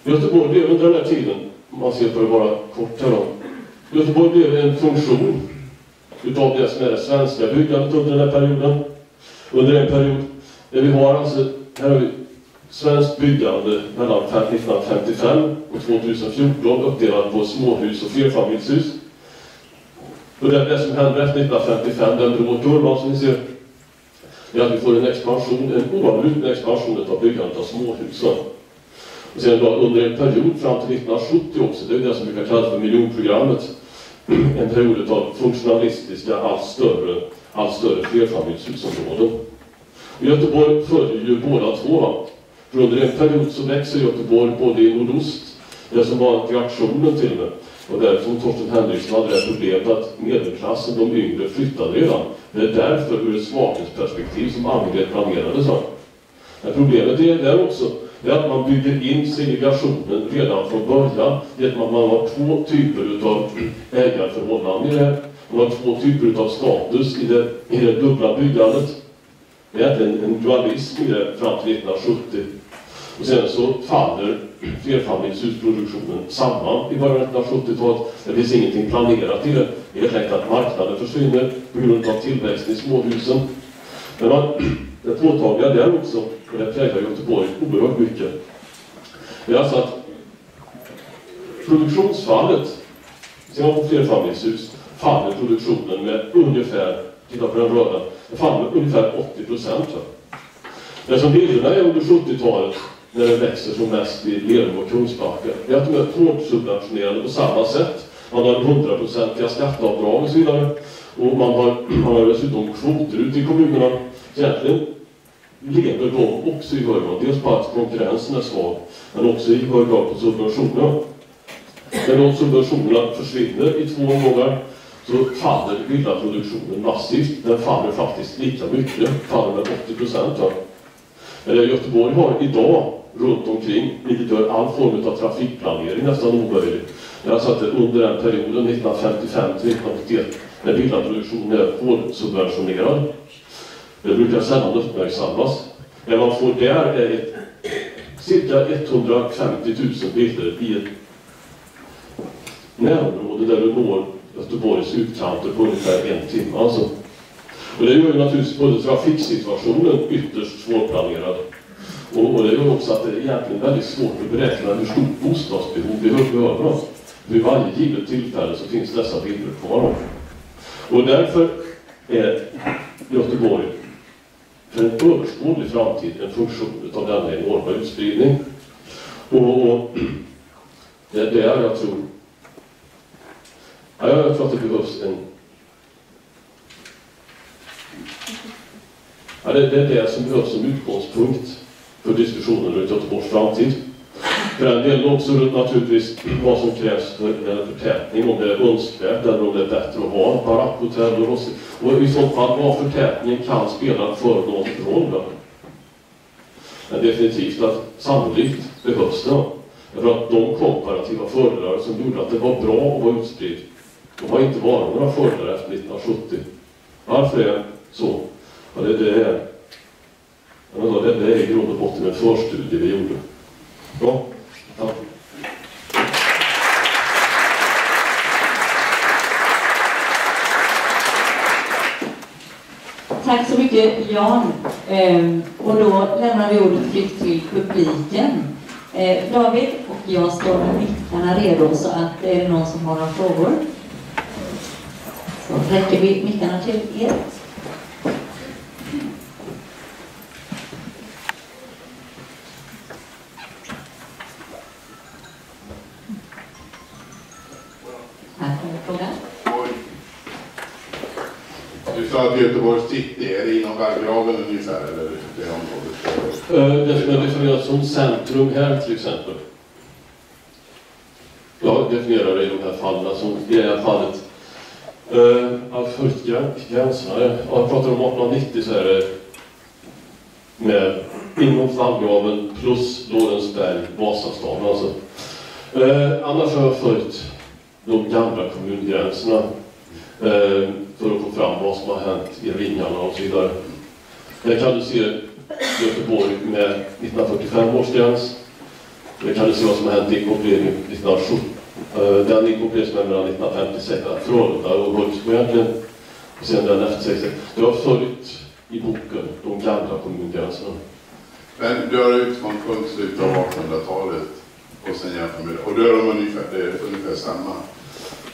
Göteborg blev under den här tiden, om man ser på det bara kort här då, Göteborg blev en funktion utav det som är det svenska byggandet under den här perioden. Under en period där vi har alltså, här har vi svenskt byggande mellan 1955 och 2014 uppdelat på småhus och flerfamiljshus. Och det som händer efter 1955, den blå kurvan som ni ser, är att vi får en oavbruten expansion av byggandet av småhusen. Och sen då under en period fram till 1970 också, det är det som brukar kallas för miljonprogrammet, en period av funktionalistiska, allt större flerfamiljshusområden. Och Göteborg följer ju båda två. För under en period så växer Göteborg både i nordost, det som var reaktionen till det. Och därför som Torsten Henriksson hade det problemet att medelklassen, de yngre, flyttade redan. Det är därför ur ett svaghetsperspektiv som Angered planerade så. Men problemet är där också, det är att man bygger in segregationen redan från början genom att man har 2 typer av ägarförhållanden i det här. Man har 2 typer av status i det dubbla byggandet. Det är en dualism i det fram till 1970. Och sen så faller flerfamiljshusproduktionen samman i början av 1970-talet. Det finns ingenting planerat i det. Helt enkelt att marknaden försvinner på grund av tillväxten i småhusen. Men det påtagliga där också, och det präglar Göteborg oerhört mycket. Det är alltså att produktionsfallet, ser man på flerfamiljshus, faller produktionen med ungefär, titta på den röda, det faller med ungefär 80%. Det som bilderna är under 70-talet, när det växer som mest i Lerum och Kungsbacka, är att de är hårt subventionerade på samma sätt. Man har 100% skatteavdrag och så vidare. Och man har dessutom kvoter ute i kommunerna. Så egentligen lever de också i hög grad. Dels på att konkurrensen är svag, men också i hög grad på subventioner. När de subventionerna försvinner i 2 omgångar så faller villaproduktionen massivt. Den faller faktiskt lika mycket, faller med 80%. Göteborg har idag runt omkring, vilket gör all form av trafikplanering nästan omöjlig. Jag satt under den perioden 1955 till 1981 när villaproduktionen är hårdsubventionerad. Det brukar sällan uppmärksammas. Det man får där är cirka 150 000 bilder i ett närområde där du når Göteborgs utkanter på ungefär 1 timme. Alltså. Och det gör ju naturligtvis både trafiksituationen ytterst svårplanerad. Och det gör också att det är egentligen väldigt svårt att beräkna hur stort bostadsbehov vi behöver. Vid varje givet tillfälle så finns dessa bilder kvar. Och därför är Göteborg för en överskådlig framtid en funktion av denna enorma utspridning. Och det är där jag tror att det behövs en... Ja, det är det som behövs som utgångspunkt för diskussionen runt Göteborgs framtid. För den delen också naturligtvis vad som krävs för förtätning, om det är önskvärt eller om det är bättre att ha barackhotell och i så fall vad förtätningen kan spela för någon roll. Men definitivt att sannolikt behövs det. För att de komparativa fördelar som gjorde att det var bra att vara utspridd, de har inte varit några fördelar efter 1970. Varför är det så? Ja, det är i grund och botten en förstudie vi gjorde. Bra. Ja. Tack så mycket, Jan. Och då lämnar vi ordet fritt till publiken. David och jag står med mickarna redo, så att är det någon som har några frågor så räcker vi mickarna till er. Här kommer frågan. Du sa att Göteborgs city är inom vallgraven ungefär, eller det området? Det som är definierat som centrum här till exempel. Jag definierar det i de här fallen som i det här fallet. Först gränserna. Jag pratar om 1890 så är det med inom vallgraven plus Lorensberg, Vasastaden alltså. Annars har jag följt de gamla kommungränserna för att få fram vad som har hänt i ringarna och så vidare. Där kan du se Göteborg med 1945 års gräns. Där kan du se vad som har hänt i inkorporeringen 1970. Den inkorporering som är mellan 1956 Frölunda och Hultsfred egentligen. Och sen den efter 66. Du har följt i boken de gamla kommungränserna. Men du har utgångspunkt slutet av 1800-talet och sen jämför med det. Och då är de ungefär samma.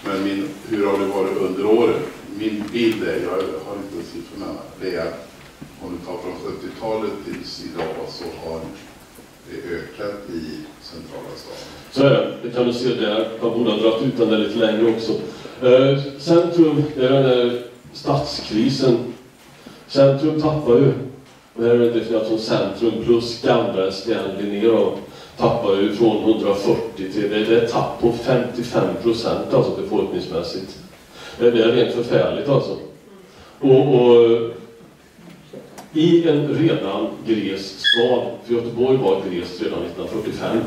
Men hur har det varit under åren? Min bild är, jag har inte siffrorna, det är att om du tar från 70-talet tills idag så har det ökat i centrala staden. Så är det. Det kan du se där. Jag borde ha dragit ut den där lite längre också. Centrum, det är den där stadskrisen. Centrum tappar ju. Det här är definierat som centrum plus gamla Sten Linnér tappar ju från 140 till det är tapp på 55% alltså befolkningsmässigt. Det är rent förfärligt alltså. Och i en redan gles stad, för Göteborg var glest redan 1945,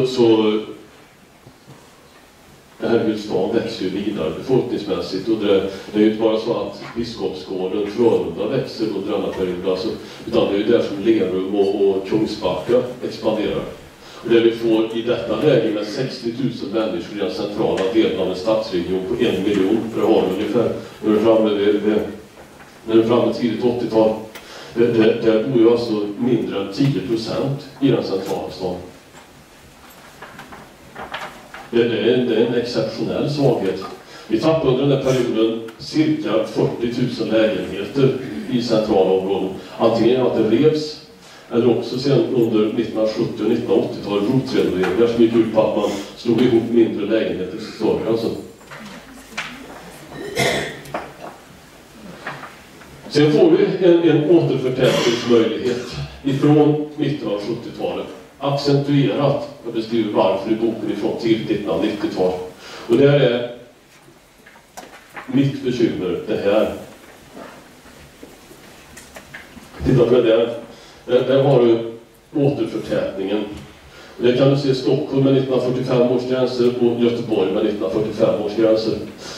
så Herrgulstan växer ju vidare befolkningsmässigt, och det är ju inte bara så att Biskopsgården, Frölunda växer under denna period, alltså, utan det är ju där som Lerum och Kungsbacka expanderar. Och det vi får i detta läge med 60 000 människor i den centrala delen av en stadsregion på 1 miljon, för det har ungefär, när du är framme tidigt 80-tal, där bor ju alltså mindre än 10% i den centrala staden. Det är en exceptionell svaghet. Vi tappade under den här perioden cirka 40 000 lägenheter i centrala områden. Antingen att det revs, eller också sen under 1970- och 1980-talet rotrenoveringar som gick ut på att man slog ihop mindre lägenheter till större. Alltså. Sen får vi en återförtätningsmöjlighet ifrån mitten av 70-talet. Accentuerat, jag beskriver varför i boken ifrån tidigt 1990-tal. Och det är mitt bekymmer, det här. Titta på det där. Där har du återförtätningen. Det kan du se Stockholm med 1945 års gränser och Göteborg med 1945 års gränser.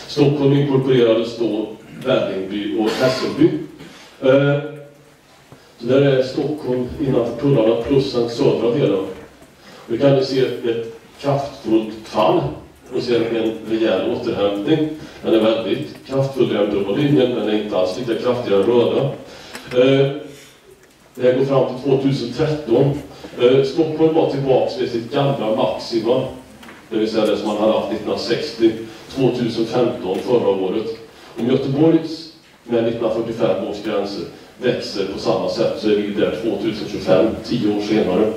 Stockholm inkorporerades då Vällingby och Hässelby. Så där är Stockholm innanför tullarna plus den södra delen. Vi kan se ett kraftfullt fall och se en rejäl återhämtning. Den är väldigt kraftfull i den blå linjen, den är inte alls lika kraftig i den röda. Det här går fram till 2013. Stockholm var tillbaka vid sitt gamla maxima, det vill säga det som man hade haft 1960, 2015 förra året. Om Göteborgs med 1945 års gränser växer på samma sätt så är vi där 2025, 10 år senare.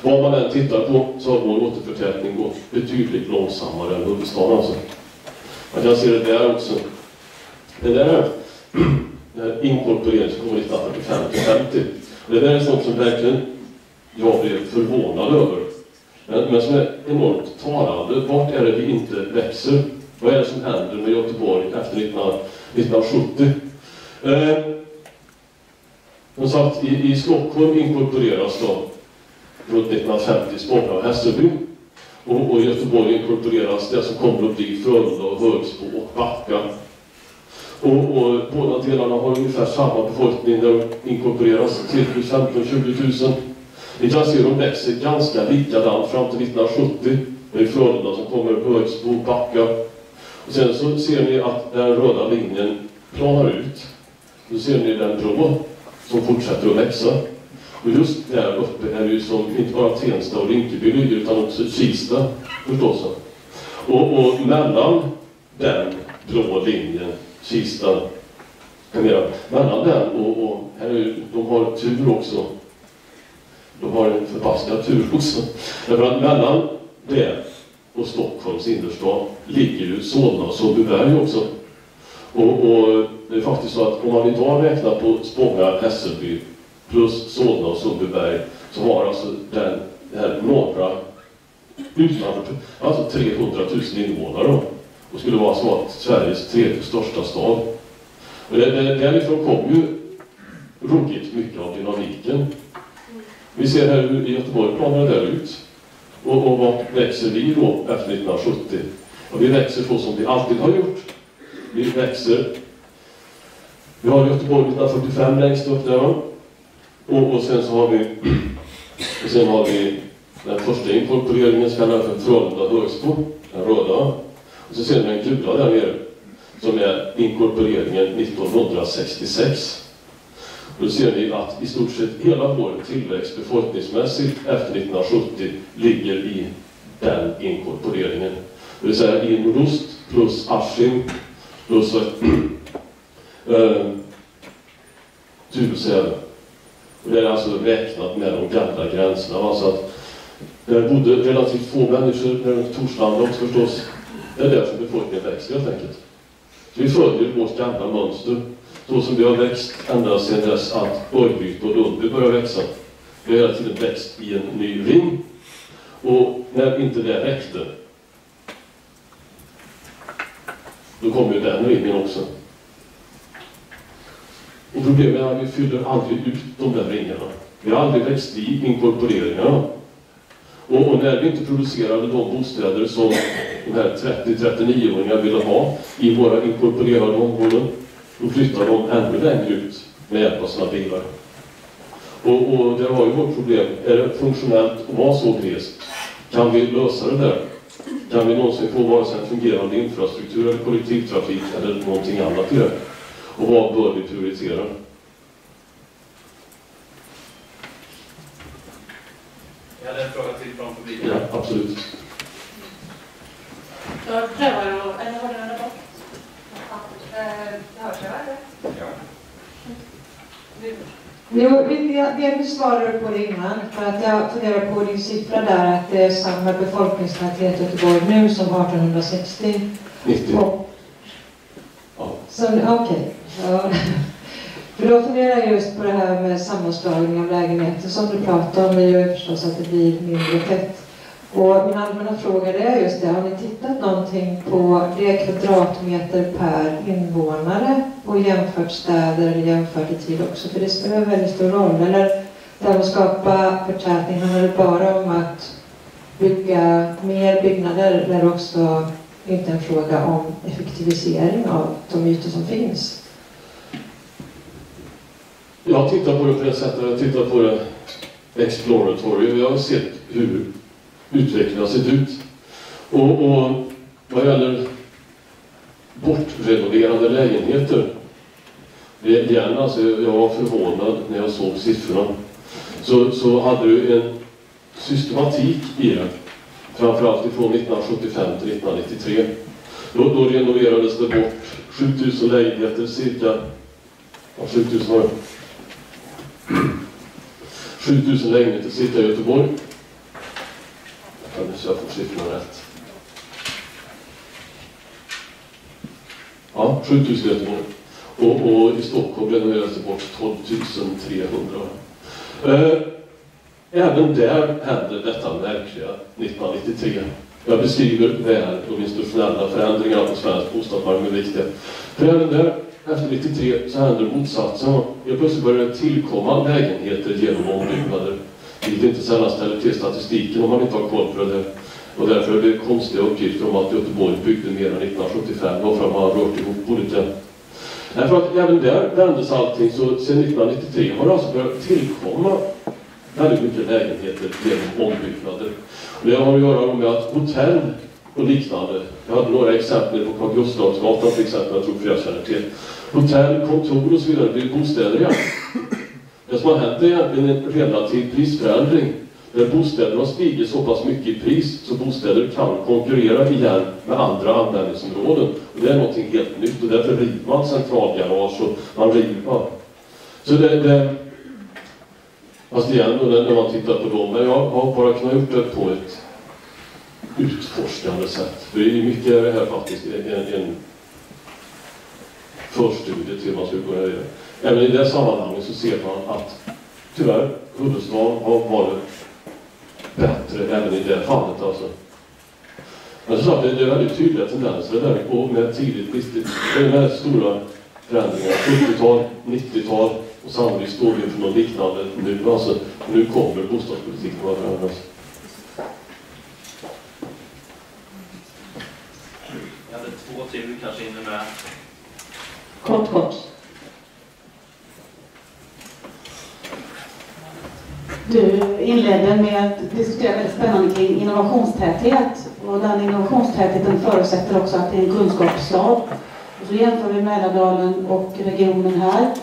Vad man än tittar på så har vår återförtätning gått betydligt långsammare än huvudstaden. Alltså. Man kan se det där också. Det där är inkorporering som kommer 1945-50. Det där är sånt som verkligen jag blev förvånad över. Men som är enormt talande. Vart är det vi inte växer? Vad är det som händer med Göteborg efter 1970? Som sagt, i Stockholm inkorporeras då runt 1950 Spånga och Hässelby. Och i Göteborg inkorporeras det som kommer att bli Frölunda och Högsbo och Backa. Och båda delarna har ungefär samma befolkning där de inkorporeras till 15-20 000. Vi kan se att de växer ganska likadant fram till 1970. Det är Frölunda som kommer, Högsbo, Backa. Och sen så ser ni att den röda linjen planar ut. Då ser ni den blå som fortsätter att växa. Och just där uppe är det ju som inte bara Tensta och Rinkeby ligger utan också Kista förstås. Och mellan den blå linjen, Kista, mellan den och här är ju, de har tur också. De har en förbaskad tur också. Därför att mellan det och Stockholms innerstad ligger ju Solna och Sundbyberg också. Och det är faktiskt så att om man idag räknar på Spånga, Hässelby plus Solna och Sundbyberg så har alltså den här norra utanför, alltså 300 000 invånare då, och skulle vara så att Sveriges tredje största stad. Och därifrån kom ju ruggigt mycket av dynamiken. Vi ser här hur i Göteborg planar det ut. Och vad växer vi då efter 1970? Och vi växer så som vi alltid har gjort. Vi växer. Vi har Göteborg 1945 längst upp där. Och sen så har vi den första inkorporeringen som kallas för Frölunda Högsbo, den röda. Och så ser vi den gula där nere som är inkorporeringen 1966. Då ser ni att i stort sett hela vår tillväxt befolkningsmässigt efter 1970 ligger i den inkorporeringen. Det vill säga i nordost plus Askim plus Tuvesäve. Och det är alltså räknat med de gamla gränserna. Alltså att där bodde relativt få människor, där Torslanda också förstås. Det är där som befolkningen växer helt enkelt. Så vi följer vårt gamla mönster. Så som vi har växt ända sedan dess att Örgryte och Lundby börjar växa. Vi har hela tiden växt i en ny ring. Och när inte det räckte, då kommer ju den ringen också. Och problemet är att vi fyller aldrig ut de där ringarna. Vi har aldrig växt i inkorporeringarna. Och när vi inte producerade de bostäder som de här 30-39-åringar ville ha i våra inkorporerade områden, då flyttade de ännu längre ut med hjälp av sina bilar. Och det har ju vårt problem. Är det funktionellt att vara så glest? Kan vi lösa det där? Kan vi någonsin få vare sig en fungerande infrastruktur eller kollektivtrafik eller någonting annat i det? Och vad bör vi prioritera? Jag hade en fråga till från publiken. Ja, absolut. Jag prövar att... Eller har du den där bort? Hörs jag eller? Ja. Jo, det svarade på det innan, för att jag funderar på din siffra där att det är samma befolkningstäthet i Göteborg nu som 1860. 90. Ja. Okej. Ja. För då funderar jag just på det här med sammanslagning av lägenheter som du pratar om. Det gör ju förstås att det blir mindre tätt. Och min allmänna fråga är just det. Har ni tittat någonting på det kvadratmeter per invånare och jämfört städer eller jämfört i tid också? För det spelar en väldigt stor roll. Eller det här att skapa förtätning handlar det bara om att bygga mer byggnader eller också inte en fråga om effektivisering av de ytor som finns? Jag tittar på det på det sättet. Jag tittar på det exploratory. Jag har sett hur utvecklingen har sett ut. Och vad gäller bortrenoverade lägenheter, igen, alltså jag var förvånad när jag såg siffrorna. Så hade du en systematik i det, framförallt ifrån 1975 till 1993. Då renoverades det bort 7000 lägenheter, cirka 7000 lägenheter cirka i Göteborg. Så jag får siffrorna rätt. Ja, 7000 i Göteborg. Och i Stockholm renoverades det bort 12 300. Även där hände detta märkliga 1993. Jag beskriver väl de institutionella förändringarna på svensk bostadsmarknad är viktiga. För även där, efter 93, så hände motsatsen. Jag plötsligt började tillkomma lägenheter genom ombyggnader. Vilket inte sällan ställer till statistiken om man inte har koll på det. Och därför är det konstiga uppgifter om att Göteborg byggde mer än 1975. Och fram har rört ihop olika. Därför att även där vändes allting. Så sedan 1993 har det alltså börjat tillkomma väldigt mycket lägenheter genom ombyggnader. Och det har att göra med att hotell och liknande. Jag hade några exempel på Carl Gustavsgatan till exempel, jag tror flera känner till. Hotell, kontor och så vidare blir bostäder igen. Det som har hänt är egentligen en relativ prisförändring. Där bostäder har stigit så pass mycket i pris så bostäder kan konkurrera igen med andra användningsområden. Och det är någonting helt nytt och därför river man centralgarage och man river. Så det fast igen då, när man tittar på dem, men jag har bara kunnat gjort det på ett utforskande sätt. För det är mycket det här faktiskt en förstudie till man skulle kunna göra. Även i det sammanhanget så ser man att tyvärr Huddestad har varit bättre även i det fallet alltså. Men så det är väldigt tydliga tendenser där och med tidigt listigt. Det är med stora förändringar, 70-tal, 90-tal och sannolikt står vi inför något liknande nu alltså. Nu kommer bostadspolitiken att förändras. Jag hade 2 till, kanske hinner med. Kort. Du inledde med att diskutera väldigt spännande kring innovationstäthet. Och den innovationstätheten förutsätter också att det är en kunskapsstad. Och så jämför vi Mälardalen och regionen här.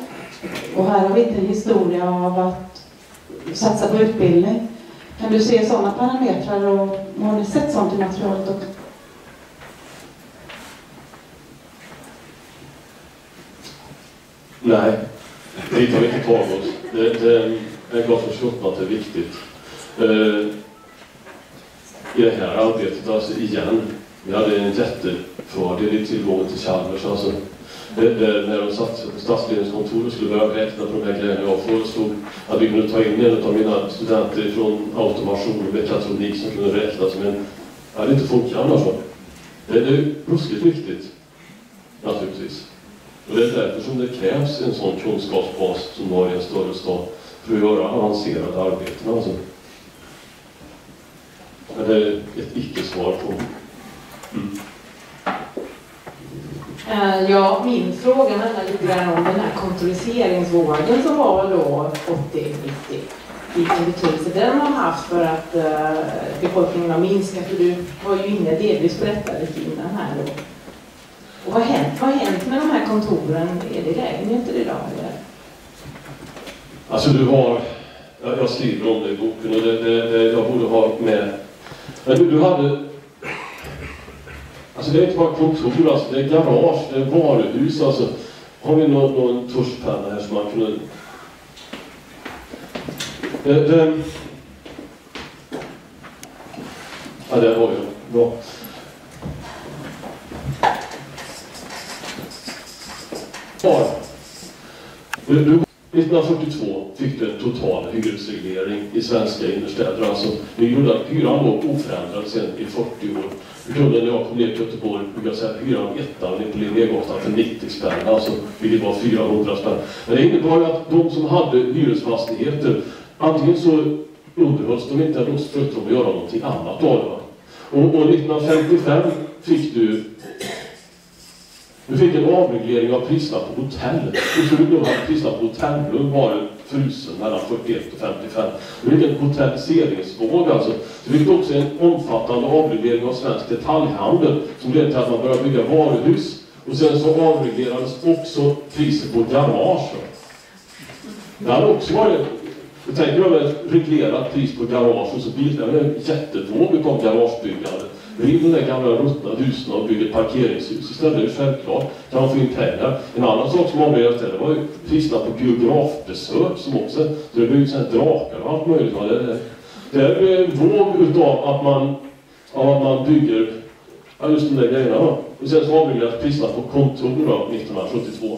Och här har vi inte en historia av att satsa på utbildning. Kan du se sådana parametrar och har ni sett sånt i materialet också? Nej, det har vi inte tagit oss. Det är klart att det är viktigt. I det här arbetet, alltså igen, vi hade en jättefördel i tillgången till Chalmers. Alltså, när de satt på stadsledningskontoret skulle börja räkna på de här grejerna jag föreslog att vi kunde ta in en av mina studenter från automation och mekatronik som kunde räkna som en... Det hade inte funkat annars. Det är ruskigt viktigt, naturligtvis. Och det är därför som det krävs en sån kunskapsbas som har i en större stad för att göra avancerade arbeten. Alltså. Men det är ett icke-svar på. Ja, min fråga handlar lite grann om den här kontoriseringsvågen som var då 80-90. Vilken betydelse den har haft för att befolkningen har minskat. För du var ju inne delvis på detta lite innan här då. Och vad har hänt med de här kontoren? Är det lägenheter idag eller? Alltså du har, jag skriver om det i boken och det jag borde ha med. Men du hade, alltså det är inte bara kontor, alltså det är garage, det är varuhus, alltså. Har vi någon tuschpenna här som man kunde... Ja, det var ju bra. Du 1942 fick du en total hyresreglering i svenska innerstäder. Alltså, det gjorde att hyran låg oförändrad sedan i 40 år. Du kunde när jag kom ner till Göteborg, brukar jag säga hyran ettan på Linnégatan för 90 spänn, alltså, vilket var 400 spänn. Men det innebar ju att de som hade hyresfastigheter, antingen så underhölls de inte, eller så försökte de göra någonting annat av det. Och 1955 fick du fick en avreglering av priserna på hotell. Och så då hade priserna på hotellrum varit frusen mellan 41 och 55. Det fick en hotelliseringsvåg alltså. Det fick också en omfattande avreglering av svensk detaljhandel som ledde till att man började bygga varuhus. Och sen så avreglerades också priset på garage. Det hade också varit, jag tänker om ett reglerat pris på garage och så bildade en jättevåg av garagebyggande. Riv de där gamla ruttna husen och bygger parkeringshus istället, det är självklart. Kan man få in pengar. En annan sak som avreglerades det var ju priserna på biografbesök som också, så det byggdes en drakar och allt möjligt. Det är en våg utav att man bygger just de där grejerna. Och sen så avreglerades priserna på kontor 1972.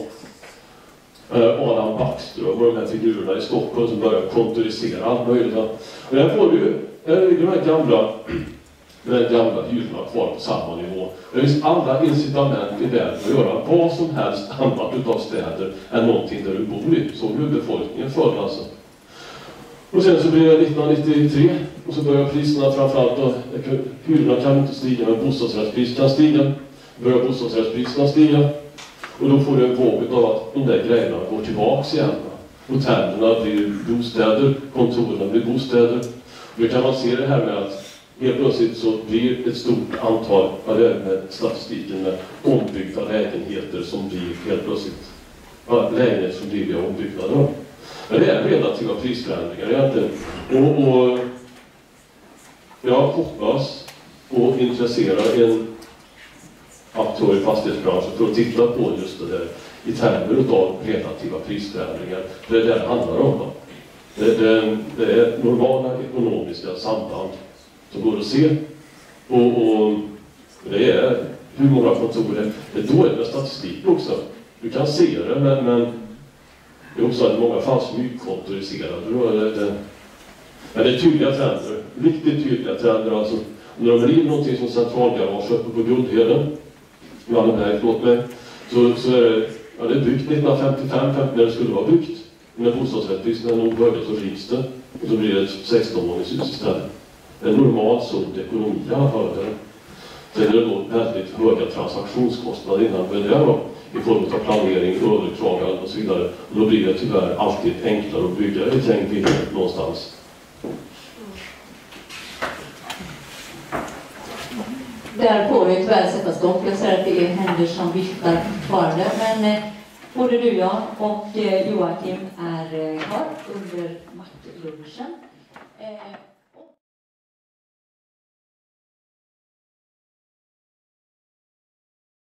Adam Backström och de här figurerna i Stockholm som började kontorisera allt möjligt. Och där får du ju de här gamla hyrorna kvar på samma nivå. Det finns alla incitament i världen att göra vad som helst annat utav städer än någonting där du bor i. Så hur befolkningen föll alltså. Och sen så blir det 1993 och så börjar priserna framförallt då, hyrorna kan inte stiga men bostadsrättspriser kan stiga. Börjar bostadsrättspriserna stiga. Och då får du en våg av att de där grejerna går tillbaks igen. Hotellerna blir bostäder, kontoren blir bostäder. Och då kan man se det här med att helt plötsligt så blir ett stort antal, med statistiken med ombyggda lägenheter som blir helt plötsligt lägenheter som blir via ombyggnader. Men det är relativa prisförändringar egentligen. Och jag hoppas och intresserar en aktör i fastighetsbranschen för att titta på just det där i termer av relativa prisförändringar. Det är det det handlar om. Det är normala ekonomiska samband som går att se. Och det är hur många kontor det är dåligt med statistik också. Du kan se det, men det är också att många fall smygkontoriserade. Men det är tydliga trender, riktigt tydliga trender. Alltså, när de river någonting som centralgarage uppe på Guldheden, så är det byggt 1955 när det skulle vara byggt. När bostadsrättspriserna nog började så rivs det. Och så blir det ett 16-våningshus istället. En normal sund ekonomi jag hörde. Sen är det då väldigt höga transaktionskostnader innan det där i form av planering, överklagande och så vidare. Och då blir det tyvärr alltid enklare att bygga ett gäng villor någonstans. Där får vi tyvärr sätta stopp. Jag säger att det är händer som viftar fortfarande. Men både du, Jan, och Joakim är kvar under mattlunchen.